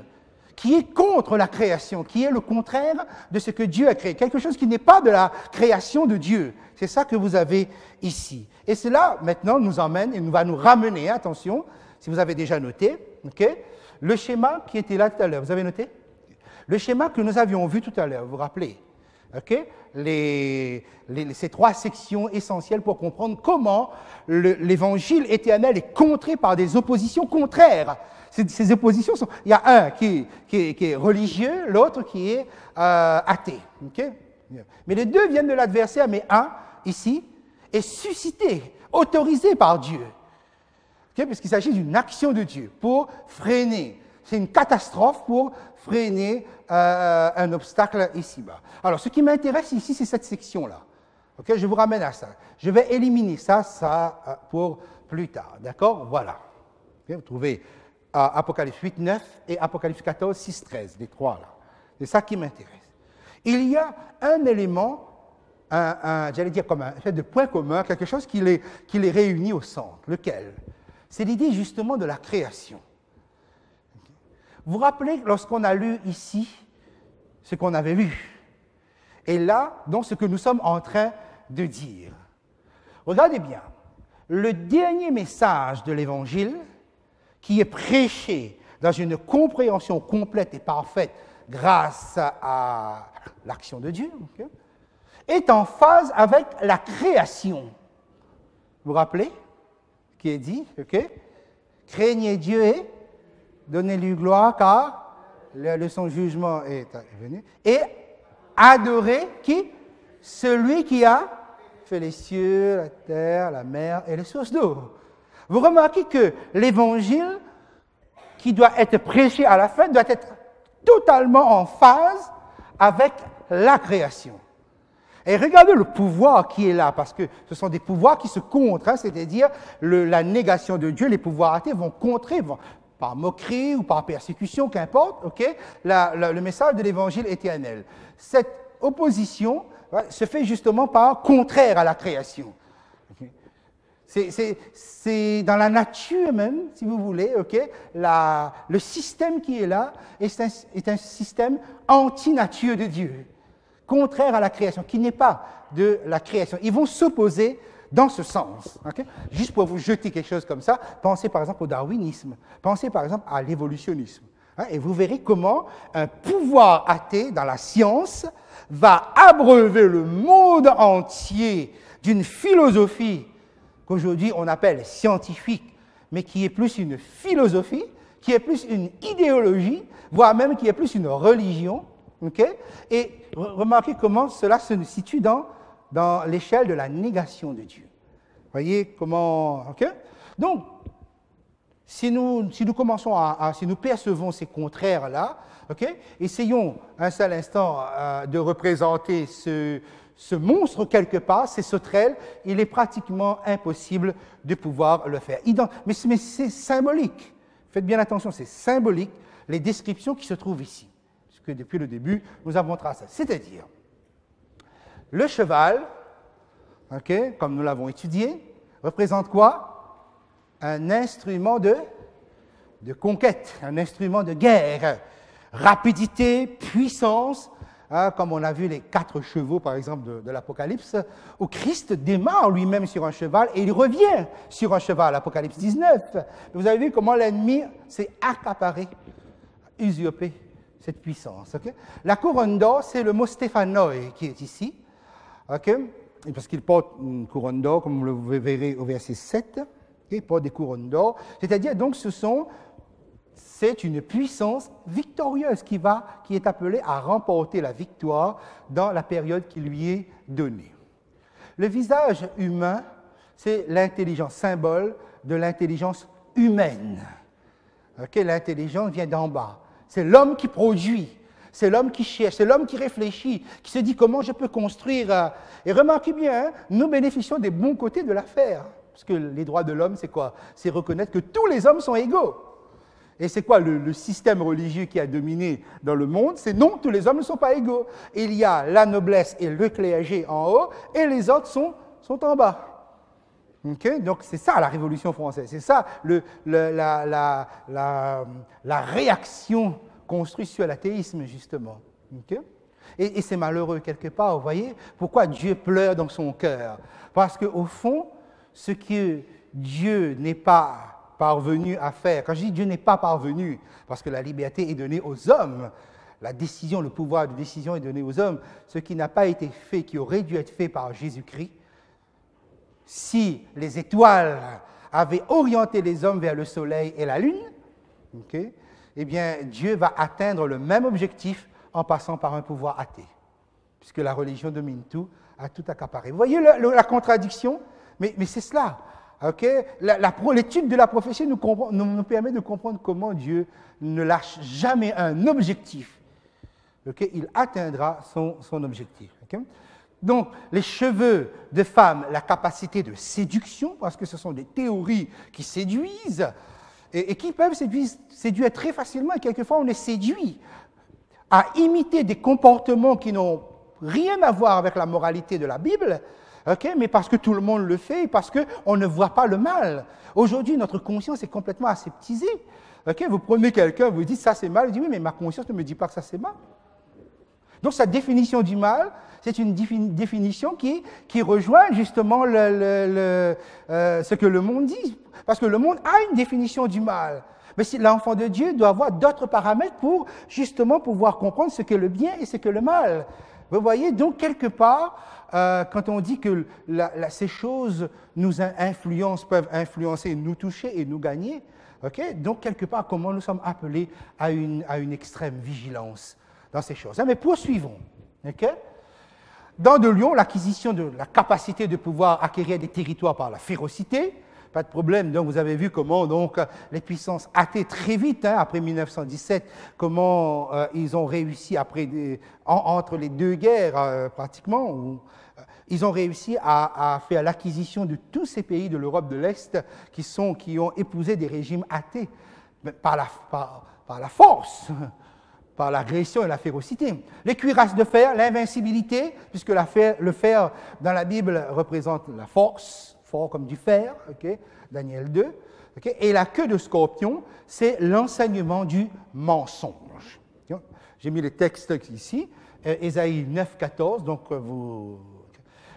qui est contre la création, qui est le contraire de ce que Dieu a créé. Quelque chose qui n'est pas de la création de Dieu. C'est ça que vous avez ici. Et cela, maintenant, nous emmène et nous va nous ramener, attention, si vous avez déjà noté, okay, le schéma qui était là tout à l'heure. Vous avez noté? Le schéma que nous avions vu tout à l'heure, vous vous rappelez? Okay? Ces trois sections essentielles pour comprendre comment l'évangile éternel est contré par des oppositions contraires. Ces oppositions sont... Il y a un qui est religieux, l'autre qui est athée. Okay? Mais les deux viennent de l'adversaire, mais un, ici, est suscité, autorisé par Dieu. Okay? Puisqu'il s'agit d'une action de Dieu pour freiner. C'est une catastrophe pour freiner un obstacle ici-bas. Alors, ce qui m'intéresse ici, c'est cette section-là. Okay? Je vous ramène à ça. Je vais éliminer ça pour plus tard. D'accord? Voilà. Okay? Vous trouvez Apocalypse 8, 9 et Apocalypse 14, 6, 13, les trois là. C'est ça qui m'intéresse. Il y a un élément, j'allais dire comme un fait de point commun, quelque chose qui les réunit au centre. Lequel? C'est l'idée justement de la création. Vous vous rappelez lorsqu'on a lu ici ce qu'on avait lu? Et là, donc, ce que nous sommes en train de dire. Regardez bien, le dernier message de l'Évangile, qui est prêché dans une compréhension complète et parfaite grâce à l'action de Dieu, okay, est en phase avec la création. Vous vous rappelez ce qui est dit? Okay? Craignez Dieu et donnez-lui gloire, car son jugement est venu. Et adorez qui? Celui qui a fait les cieux, la terre, la mer et les sources d'eau. Vous remarquez que l'évangile qui doit être prêché à la fin doit être totalement en phase avec la création. Et regardez le pouvoir qui est là, parce que ce sont des pouvoirs qui se contrent, c'est-à-dire la négation de Dieu, les pouvoirs athées vont contrer, par moquerie ou par persécution, qu'importe, okay, le message de l'évangile éternel. Cette opposition se fait justement par contraire à la création. Okay. C'est dans la nature même, si vous voulez, okay, le système qui est là est un système anti-nature de Dieu, contraire à la création, qui n'est pas de la création. Ils vont s'opposer dans ce sens. Okay? Juste pour vous jeter quelque chose comme ça, pensez par exemple au darwinisme, pensez par exemple à l'évolutionnisme. Et vous verrez comment un pouvoir athée dans la science va abreuver le monde entier d'une philosophie qu'aujourd'hui on appelle scientifique, mais qui est plus une philosophie, qui est plus une idéologie, voire même qui est plus une religion. Okay? Et remarquez comment cela se situe dans l'échelle de la négation de Dieu. Voyez comment... Okay? Donc, si nous commençons si nous percevons ces contraires-là, okay, essayons un seul instant de représenter ce monstre quelque part, ces sauterelles, il est pratiquement impossible de pouvoir le faire. Mais c'est symbolique. Faites bien attention, c'est symbolique, les descriptions qui se trouvent ici. Parce que depuis le début, nous avons tracé. C'est-à-dire, le cheval, okay, comme nous l'avons étudié, représente quoi? Un instrument de conquête, un instrument de guerre. Rapidité, puissance, comme on a vu les 4 chevaux, par exemple, de l'Apocalypse, où Christ démarre lui-même sur un cheval et il revient sur un cheval, Apocalypse 19. Vous avez vu comment l'ennemi s'est accaparé, usurpé cette puissance. Okay? La couronne d'or, c'est le mot stéphanoi qui est ici. Okay? Et parce qu'il porte une couronne d'or, comme vous le verrez au verset 7. Okay? Il porte des couronnes d'or. C'est-à-dire, donc, c'est une puissance victorieuse qui est appelée à remporter la victoire dans la période qui lui est donnée. Le visage humain, c'est l'intelligence, symbole de l'intelligence humaine. Okay? L'intelligence vient d'en bas. C'est l'homme qui produit, c'est l'homme qui cherche, c'est l'homme qui réfléchit, qui se dit comment je peux construire. Et remarquez bien, hein, nous bénéficions des bons côtés de l'affaire. Parce que les droits de l'homme, c'est quoi? C'est reconnaître que tous les hommes sont égaux. Et c'est quoi le système religieux qui a dominé dans le monde? C'est non, tous les hommes ne sont pas égaux. Il y a la noblesse et le clergé en haut, et les autres sont en bas. Okay? Donc c'est ça la Révolution française, c'est ça la réaction construite sur l'athéisme, justement. Okay? Et c'est malheureux quelque part, vous voyez? Pourquoi Dieu pleure dans son cœur? Parce qu'au fond, ce que Dieu n'est pas parvenu à faire. Quand je dis Dieu n'est pas parvenu, parce que la liberté est donnée aux hommes, la décision, le pouvoir de décision est donné aux hommes, ce qui n'a pas été fait, qui aurait dû être fait par Jésus-Christ, si les étoiles avaient orienté les hommes vers le soleil et la lune, okay, eh bien Dieu va atteindre le même objectif en passant par un pouvoir athée, puisque la religion domine tout, a tout accaparé. Vous voyez la contradiction? Mais c'est cela. Okay? L'étude de la prophétie nous permet de comprendre comment Dieu ne lâche jamais un objectif. Okay? Il atteindra son objectif. Okay? Donc, les cheveux de femme, la capacité de séduction, parce que ce sont des théories qui séduisent et qui peuvent séduire très facilement. Et quelquefois, on est séduit à imiter des comportements qui n'ont rien à voir avec la moralité de la Bible, okay, mais parce que tout le monde le fait et parce qu'on ne voit pas le mal. Aujourd'hui, notre conscience est complètement aseptisée. Okay, vous prenez quelqu'un, vous dites ça c'est mal, vous dites oui, mais ma conscience ne me dit pas que ça c'est mal. Donc, sa définition du mal, c'est une définition qui rejoint justement ce que le monde dit. Parce que le monde a une définition du mal. Mais l'enfant de Dieu doit avoir d'autres paramètres pour justement pouvoir comprendre ce qu'est le bien et ce qu'est le mal. Vous voyez, donc quelque part, quand on dit que ces choses nous influencent, peuvent influencer, nous toucher et nous gagner, okay? Donc quelque part, comment nous sommes appelés à une extrême vigilance dans ces choses. Mais poursuivons. Okay? Dans de Lyon, l'acquisition de la capacité de pouvoir acquérir des territoires par la férocité, pas de problème. Donc, vous avez vu comment donc, les puissances athées très vite, hein, après 1917, comment ils ont réussi, entre les deux guerres pratiquement, ils ont réussi à faire l'acquisition de tous ces pays de l'Europe de l'Est qui ont épousé des régimes athées par la force, par l'agression et la férocité. Les cuirasses de fer, l'invincibilité, puisque le fer dans la Bible représente la force, fort comme du fer, okay? Daniel 2. Okay? Et la queue de scorpion, c'est l'enseignement du mensonge. Okay? J'ai mis les textes ici, Ésaïe 9, 14. Donc,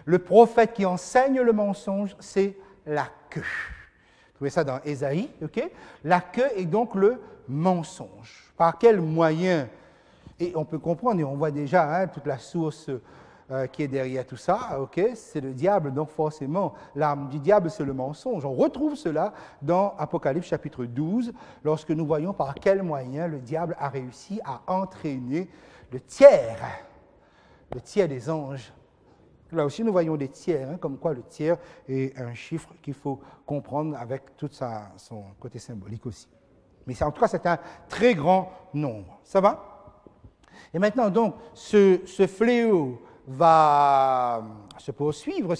le prophète qui enseigne le mensonge, c'est la queue. Vous trouvez ça dans Ésaïe. Okay? La queue est donc le mensonge. Par quel moyen? Et on peut comprendre, et on voit déjà hein, toute la source qui est derrière tout ça, okay? C'est le diable, donc forcément, l'arme du diable, c'est le mensonge. On retrouve cela dans Apocalypse chapitre 12, lorsque nous voyons par quel moyen le diable a réussi à entraîner le tiers des anges. Là aussi, nous voyons des tiers, hein, comme quoi le tiers est un chiffre qu'il faut comprendre avec tout son côté symbolique aussi. Mais en tout cas, c'est un très grand nombre. Ça va? Et maintenant, donc, ce fléau va se poursuivre,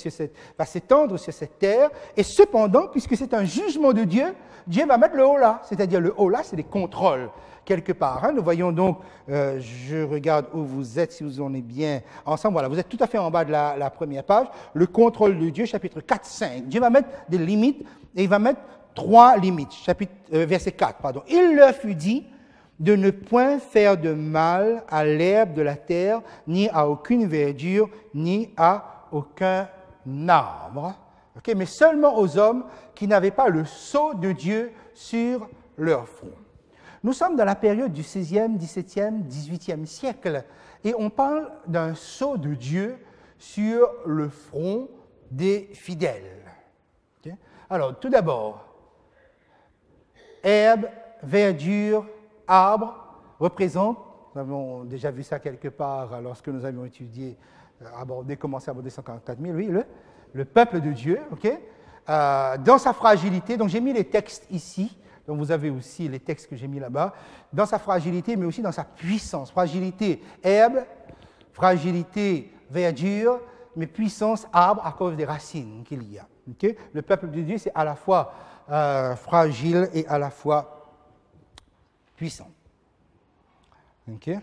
va s'étendre sur cette terre, et cependant, puisque c'est un jugement de Dieu, Dieu va mettre le haut là, c'est-à-dire le haut là, c'est des contrôles, quelque part. Hein. Nous voyons donc, je regarde où vous êtes, si vous en êtes bien ensemble, voilà, vous êtes tout à fait en bas de la première page, le contrôle de Dieu, chapitre 4, 5. Dieu va mettre des limites, et il va mettre 3 limites, verset 4, pardon. Il leur fut dit de ne point faire de mal à l'herbe de la terre, ni à aucune verdure, ni à aucun arbre, okay? Mais seulement aux hommes qui n'avaient pas le sceau de Dieu sur leur front. Nous sommes dans la période du 16e, 17e, 18e siècle, et on parle d'un sceau de Dieu sur le front des fidèles. Okay? Alors, tout d'abord, herbe, verdure, arbre représentent, nous avons déjà vu ça quelque part lorsque nous avions étudié, commencé à aborder 144 000, oui, le peuple de Dieu, okay? Dans sa fragilité, donc j'ai mis les textes ici, donc vous avez aussi les textes que j'ai mis là-bas, dans sa fragilité, mais aussi dans sa puissance. Fragilité, herbe, fragilité, verdure, mais puissance, arbre, à cause des racines qu'il y a. Okay? Le peuple de Dieu, c'est à la fois fragile et à la fois puissant. Okay?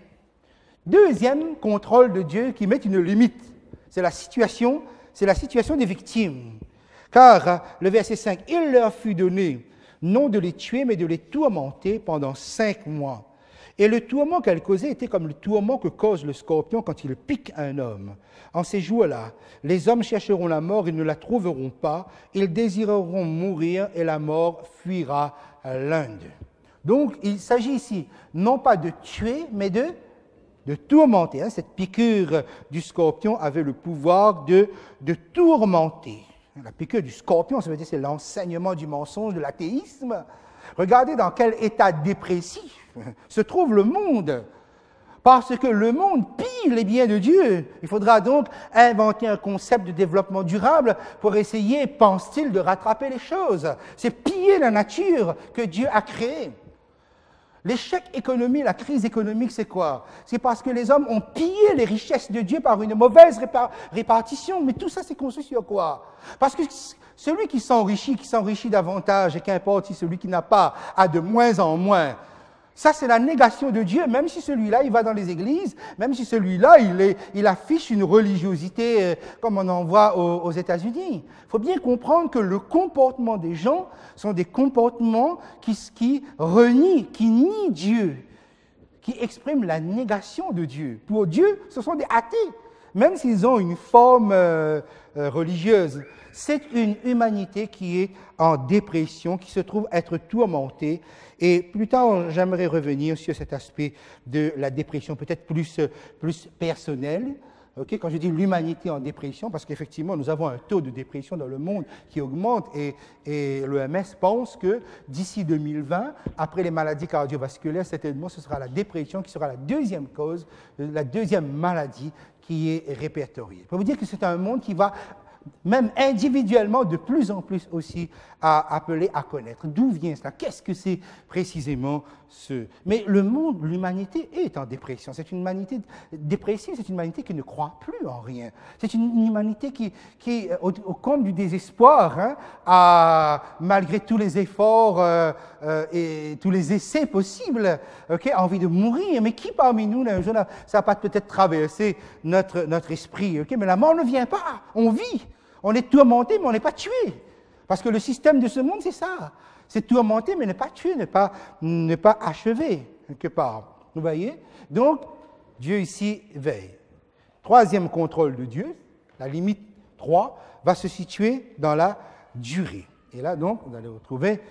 Deuxième contrôle de Dieu qui met une limite, c'est la situation des victimes. Car, le verset 5, « Il leur fut donné non de les tuer, mais de les tourmenter pendant 5 mois. Et le tourment qu'elle causait était comme le tourment que cause le scorpion quand il pique un homme. En ces jours-là, les hommes chercheront la mort, ils ne la trouveront pas, ils désireront mourir et la mort fuira l'un d'eux. » Donc, il s'agit ici non pas de tuer, mais de tourmenter. Hein. Cette piqûre du scorpion avait le pouvoir de tourmenter. La piqûre du scorpion, ça veut dire c'est l'enseignement du mensonge, de l'athéisme. Regardez dans quel état dépressif se trouve le monde. Parce que le monde pille les biens de Dieu. Il faudra donc inventer un concept de développement durable pour essayer, pense-t-il, de rattraper les choses. C'est piller la nature que Dieu a créée. L'échec économique, la crise économique, c'est quoi? C'est parce que les hommes ont pillé les richesses de Dieu par une mauvaise répartition. Mais tout ça, c'est construit sur quoi? Parce que celui qui s'enrichit davantage, et qu'importe si celui qui n'a pas a de moins en moins, ça, c'est la négation de Dieu, même si celui-là, il va dans les églises, même si celui-là, il affiche une religiosité comme on en voit aux États-Unis. Il faut bien comprendre que le comportement des gens sont des comportements qui renient, qui nient Dieu, qui expriment la négation de Dieu. Pour Dieu, ce sont des athées, même s'ils ont une forme religieuse. C'est une humanité qui est en dépression, qui se trouve être tourmentée. Et plus tard, j'aimerais revenir sur cet aspect de la dépression, peut-être plus personnel. Okay? Quand je dis l'humanité en dépression, parce qu'effectivement, nous avons un taux de dépression dans le monde qui augmente et l'OMS pense que d'ici 2020, après les maladies cardiovasculaires, certainement, ce sera la dépression qui sera la deuxième cause, la deuxième maladie qui est répertoriée. Pour vous dire que c'est un monde qui va même individuellement, de plus en plus aussi à appeler à connaître. D'où vient cela? Qu'est-ce que c'est précisément ce... Mais le monde, l'humanité est en dépression. C'est une humanité dépressive, c'est une humanité qui ne croit plus en rien. C'est une humanité qui est au comble du désespoir, hein, malgré tous les efforts et tous les essais possibles, okay, a envie de mourir. Mais qui parmi nous, un jour, ça n'a pas peut-être traversé notre esprit, okay? Mais la mort ne vient pas, on vit. On est tourmenté, mais on n'est pas tué. Parce que le système de ce monde, c'est ça. C'est tourmenté, mais ne pas tué, ne pas achevé, quelque part. Vous voyez? Donc, Dieu ici veille. Troisième contrôle de Dieu, la limite 3, va se situer dans la durée. Et là, donc, vous allez retrouver,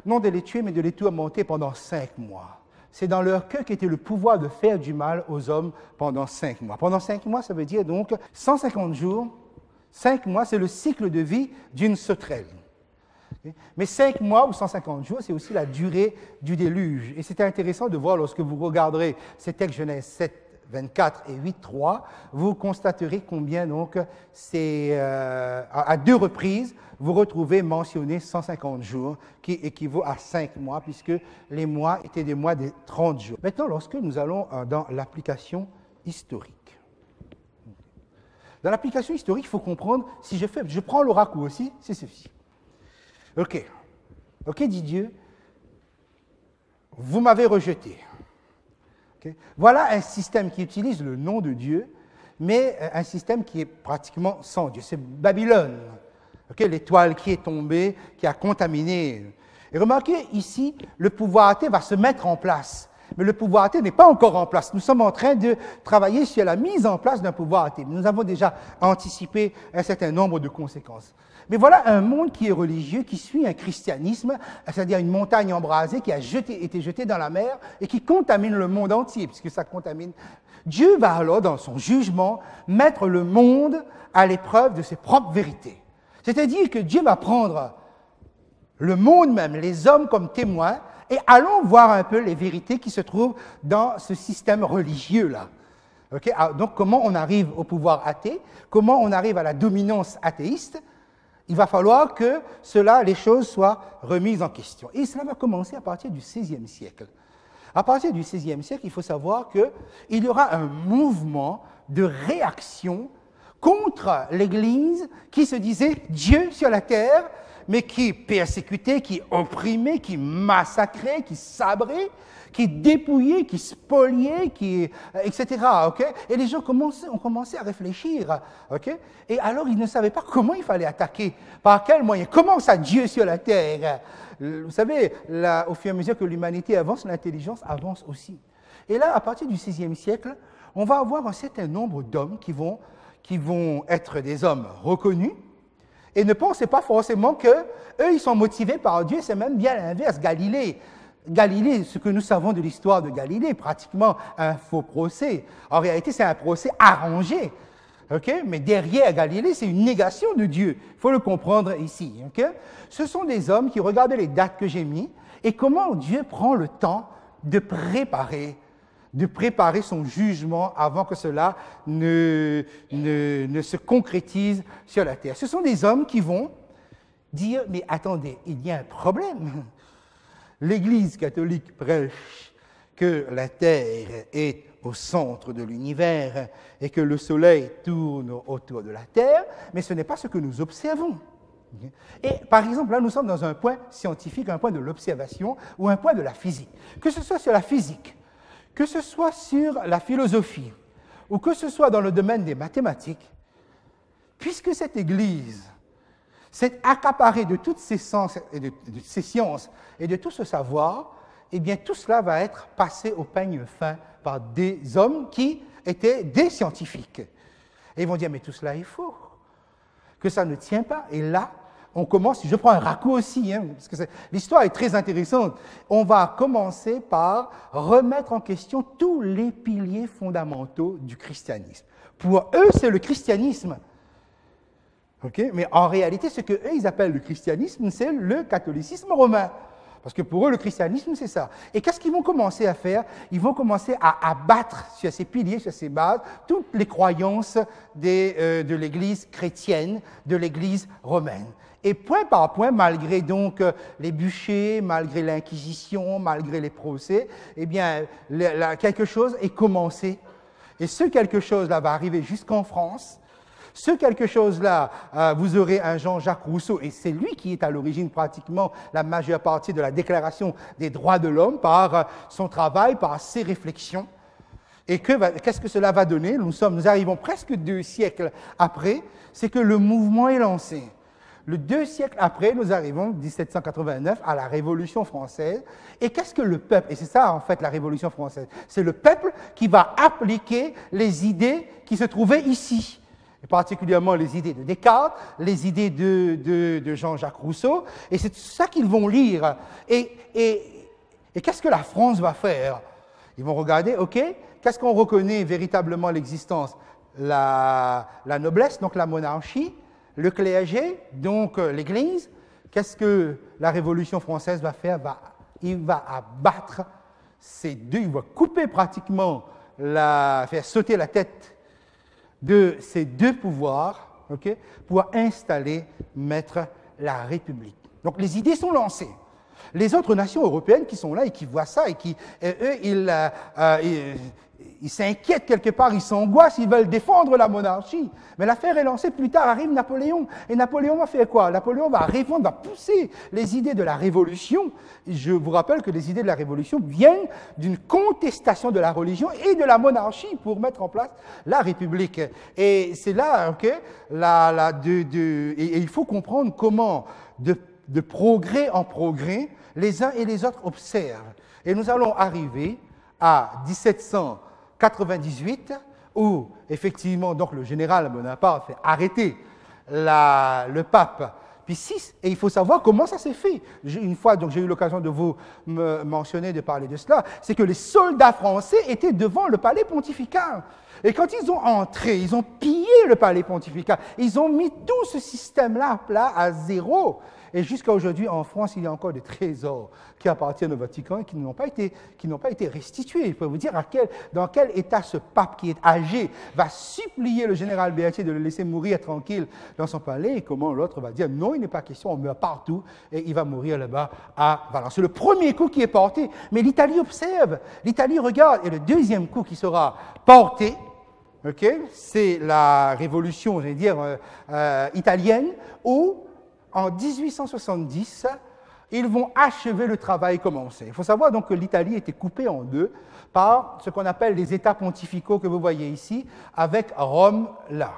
non de les tuer, mais de les tourmenter pendant 5 mois. C'est dans leur cœur qu'était le pouvoir de faire du mal aux hommes pendant 5 mois. Pendant 5 mois, ça veut dire donc 150 jours. 5 mois, c'est le cycle de vie d'une sauterelle. Mais 5 mois ou 150 jours, c'est aussi la durée du déluge. Et c'est intéressant de voir lorsque vous regarderez ces textes Genèse 7, 24 et 8, 3, vous constaterez combien donc c'est à 2 reprises, vous retrouvez mentionné 150 jours, qui équivaut à 5 mois, puisque les mois étaient des mois de 30 jours. Maintenant, lorsque nous allons dans l'application historique. Dans l'application historique, il faut comprendre, si je prends l'oracle aussi, c'est ceci. OK. OK, dit Dieu, vous m'avez rejeté. Okay. Voilà un système qui utilise le nom de Dieu, mais un système qui est pratiquement sans Dieu. C'est Babylone, okay, l'étoile qui est tombée, qui a contaminé. Et remarquez ici, le pouvoir athée va se mettre en place. Mais le pouvoir athée n'est pas encore en place. Nous sommes en train de travailler sur la mise en place d'un pouvoir athée. Nous avons déjà anticipé un certain nombre de conséquences. Mais voilà un monde qui est religieux, qui suit un christianisme, c'est-à-dire une montagne embrasée qui a été jetée dans la mer et qui contamine le monde entier, puisque ça contamine Dieu va alors, dans son jugement, mettre le monde à l'épreuve de ses propres vérités. C'est-à-dire que Dieu va prendre le monde même, les hommes comme témoins, et allons voir un peu les vérités qui se trouvent dans ce système religieux-là. Okay? Donc, comment on arrive au pouvoir athée, comment on arrive à la dominance athéiste, il va falloir que les choses soient remises en question. Et cela va commencer à partir du XVIe siècle. À partir du XVIe siècle, il faut savoir qu'il y aura un mouvement de réaction contre l'Église qui se disait Dieu sur la terre, mais qui persécutait, qui opprimait, qui massacrait, qui sabrait, qui dépouillait, qui spoliait, etc. Okay? Et les gens ont commencé à réfléchir. Okay? Et alors, ils ne savaient pas comment il fallait attaquer, par quel moyen. Comment ça, Dieu sur la terre? Vous savez, au fur et à mesure que l'humanité avance, l'intelligence avance aussi. Et là, à partir du XVIe siècle, on va avoir un certain nombre d'hommes qui vont être des hommes reconnus. Et ne pensez pas forcément qu'eux, ils sont motivés par Dieu, c'est même bien l'inverse. Galilée, ce que nous savons de l'histoire de Galilée, pratiquement un faux procès. En réalité, c'est un procès arrangé. Okay? Mais derrière Galilée, c'est une négation de Dieu. Il faut le comprendre ici. Okay? Ce sont des hommes qui regardaient les dates que j'ai mises et comment Dieu prend le temps de préparer son jugement avant que cela ne se concrétise sur la terre. Ce sont des hommes qui vont dire, mais attendez, il y a un problème. L'Église catholique prêche que la terre est au centre de l'univers et que le soleil tourne autour de la terre, mais ce n'est pas ce que nous observons. Et par exemple, là, nous sommes dans un point scientifique, un point de l'observation ou un point de la physique. Que ce soit sur la physique, que ce soit sur la philosophie ou que ce soit dans le domaine des mathématiques, puisque cette Église s'est accaparée de toutes ces sciences et de tout ce savoir, eh bien tout cela va être passé au peigne fin par des hommes qui étaient des scientifiques. Et ils vont dire, mais tout cela est faux, que ça ne tient pas. Et là, on commence, je prends un raccourci, parce que l'histoire est très intéressante. On va commencer par remettre en question tous les piliers fondamentaux du christianisme. Pour eux, c'est le christianisme. Okay? Mais en réalité, ce qu'eux, ils appellent le christianisme, c'est le catholicisme romain. Parce que pour eux, le christianisme, c'est ça. Et qu'est-ce qu'ils vont commencer à faire? Ils vont commencer à abattre sur ces piliers, sur ces bases, toutes les croyances de l'Église chrétienne, de l'Église romaine. Et point par point, malgré donc les bûchers, malgré l'Inquisition, malgré les procès, eh bien, quelque chose est commencé. Et ce quelque chose-là va arriver jusqu'en France. Ce quelque chose-là, vous aurez un Jean-Jacques Rousseau, et c'est lui qui est à l'origine pratiquement la majeure partie de la Déclaration des droits de l'homme par son travail, par ses réflexions. Et qu'est-ce que cela va donner? Nous arrivons presque 2 siècles après, c'est que le mouvement est lancé. Le 2 siècles après, nous arrivons, 1789, à la Révolution française. Et qu'est-ce que le peuple? Et c'est ça, en fait, la Révolution française. C'est le peuple qui va appliquer les idées qui se trouvaient ici. Et particulièrement les idées de Descartes, les idées de Jean-Jacques Rousseau. Et c'est ça qu'ils vont lire. Et qu'est-ce que la France va faire? Ils vont regarder, OK, qu'est-ce qu'on reconnaît véritablement l'existence? La noblesse, donc la monarchie, le clergé, donc l'Église. Qu'est-ce que la Révolution française va faire? Il va abattre ces deux, il va couper pratiquement, faire sauter la tête de ces deux pouvoirs, okay, pour mettre la République. Donc les idées sont lancées. Les autres nations européennes qui sont là et qui voient ça, et eux, ils s'inquiètent quelque part, ils s'angoissent, ils veulent défendre la monarchie. Mais l'affaire est lancée, plus tard arrive Napoléon. Et Napoléon va faire quoi? Napoléon va répondre, va pousser les idées de la Révolution. Je vous rappelle que les idées de la Révolution viennent d'une contestation de la religion et de la monarchie pour mettre en place la République. Et c'est là que et il faut comprendre comment, de progrès en progrès, les uns et les autres observent. Et nous allons arriver à 1798, où, effectivement, donc, le général Bonaparte fait arrêter le pape puis 6. Et il faut savoir comment ça s'est fait. Une fois, donc j'ai eu l'occasion de vous mentionner, de parler de cela, c'est que les soldats français étaient devant le palais pontifical. Et quand ils ont entré, ils ont pillé le palais pontifical. Ils ont mis tout ce système-là plat à zéro. Et jusqu'à aujourd'hui, en France, il y a encore des trésors qui appartiennent au Vatican et qui n'ont pas été restitués. Je peux vous dire dans quel état ce pape qui est âgé va supplier le général Berthier de le laisser mourir tranquille dans son palais et comment l'autre va dire non, il n'est pas question, on meurt partout et il va mourir là-bas à Valence. C'est le premier coup qui est porté, mais l'Italie observe, l'Italie regarde. Et le deuxième coup qui sera porté, c'est la révolution, italienne, où en 1870, ils vont achever le travail commencé. Il faut savoir donc que l'Italie était coupée en deux par ce qu'on appelle les États pontificaux que vous voyez ici, avec Rome là.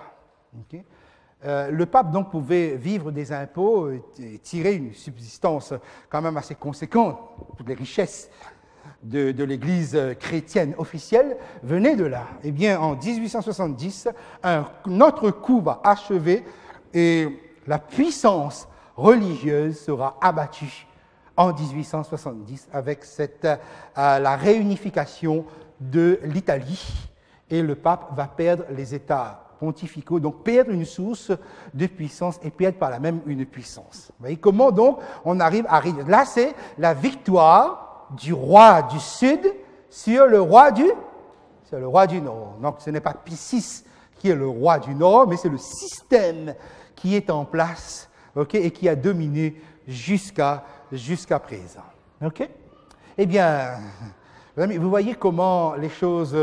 Le pape donc pouvait vivre des impôts et tirer une subsistance quand même assez conséquente. Toutes les richesses de l'Église chrétienne officielle venaient de là. Eh bien, en 1870, un autre coup va achever et la puissance religieuse sera abattue en 1870 avec la réunification de l'Italie et le pape va perdre les États pontificaux, donc perdre une source de puissance et perdre par là même une puissance. Vous voyez comment donc on arrive à... Là, c'est la victoire du roi du Sud sur le roi du Nord. Donc ce n'est pas Pie VI qui est le roi du Nord, mais c'est le système qui est en place et qui a dominé jusqu'à présent. Eh bien, vous voyez comment les choses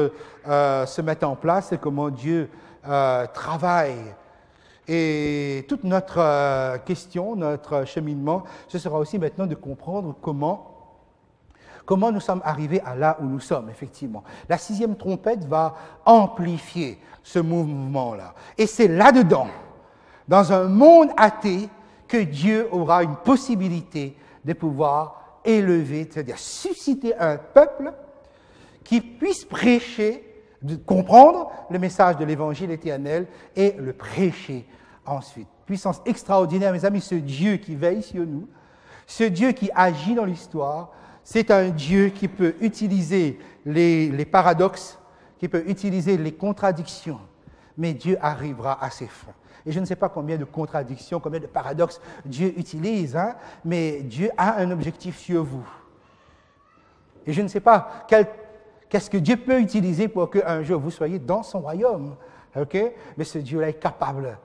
se mettent en place et comment Dieu travaille. Et toute notre question, notre cheminement, ce sera aussi maintenant de comprendre comment nous sommes arrivés à là où nous sommes, effectivement. La 6e trompette va amplifier ce mouvement-là. Et c'est là-dedans, dans un monde athée, que Dieu aura une possibilité de pouvoir élever, c'est-à-dire susciter un peuple qui puisse prêcher, comprendre le message de l'Évangile éternel et le prêcher ensuite. Puissance extraordinaire, mes amis, ce Dieu qui veille sur nous, ce Dieu qui agit dans l'histoire, c'est un Dieu qui peut utiliser les paradoxes, qui peut utiliser les contradictions, mais Dieu arrivera à ses fins. Et je ne sais pas combien de contradictions, combien de paradoxes Dieu utilise, mais Dieu a un objectif sur vous. Et je ne sais pas qu'est-ce que Dieu peut utiliser pour qu'un jour vous soyez dans son royaume. Mais ce Dieu-là est capable,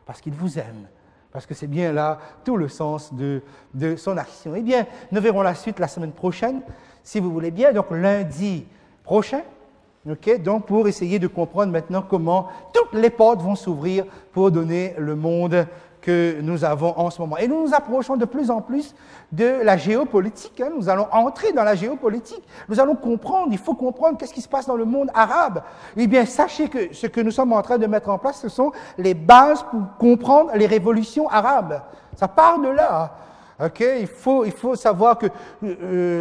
parce qu'il vous aime. Parce que c'est bien là tout le sens de son action. Eh bien, nous verrons la suite la semaine prochaine, si vous voulez bien, donc lundi prochain. Donc, pour essayer de comprendre maintenant comment toutes les portes vont s'ouvrir pour donner le monde que nous avons en ce moment. Et nous nous approchons de plus en plus de la géopolitique. Nous allons entrer dans la géopolitique. Nous allons comprendre, il faut comprendre qu'est-ce qui se passe dans le monde arabe. Eh bien, sachez que ce que nous sommes en train de mettre en place, ce sont les bases pour comprendre les révolutions arabes. Ça part de là. Il faut savoir que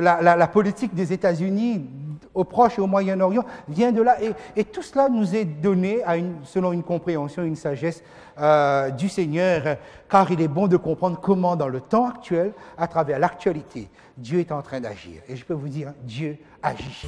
la politique des États-Unis au Proche et au Moyen-Orient vient de là. Et tout cela nous est donné selon une compréhension, une sagesse du Seigneur, car il est bon de comprendre comment, dans le temps actuel, à travers l'actualité, Dieu est en train d'agir. Et je peux vous dire, Dieu agit.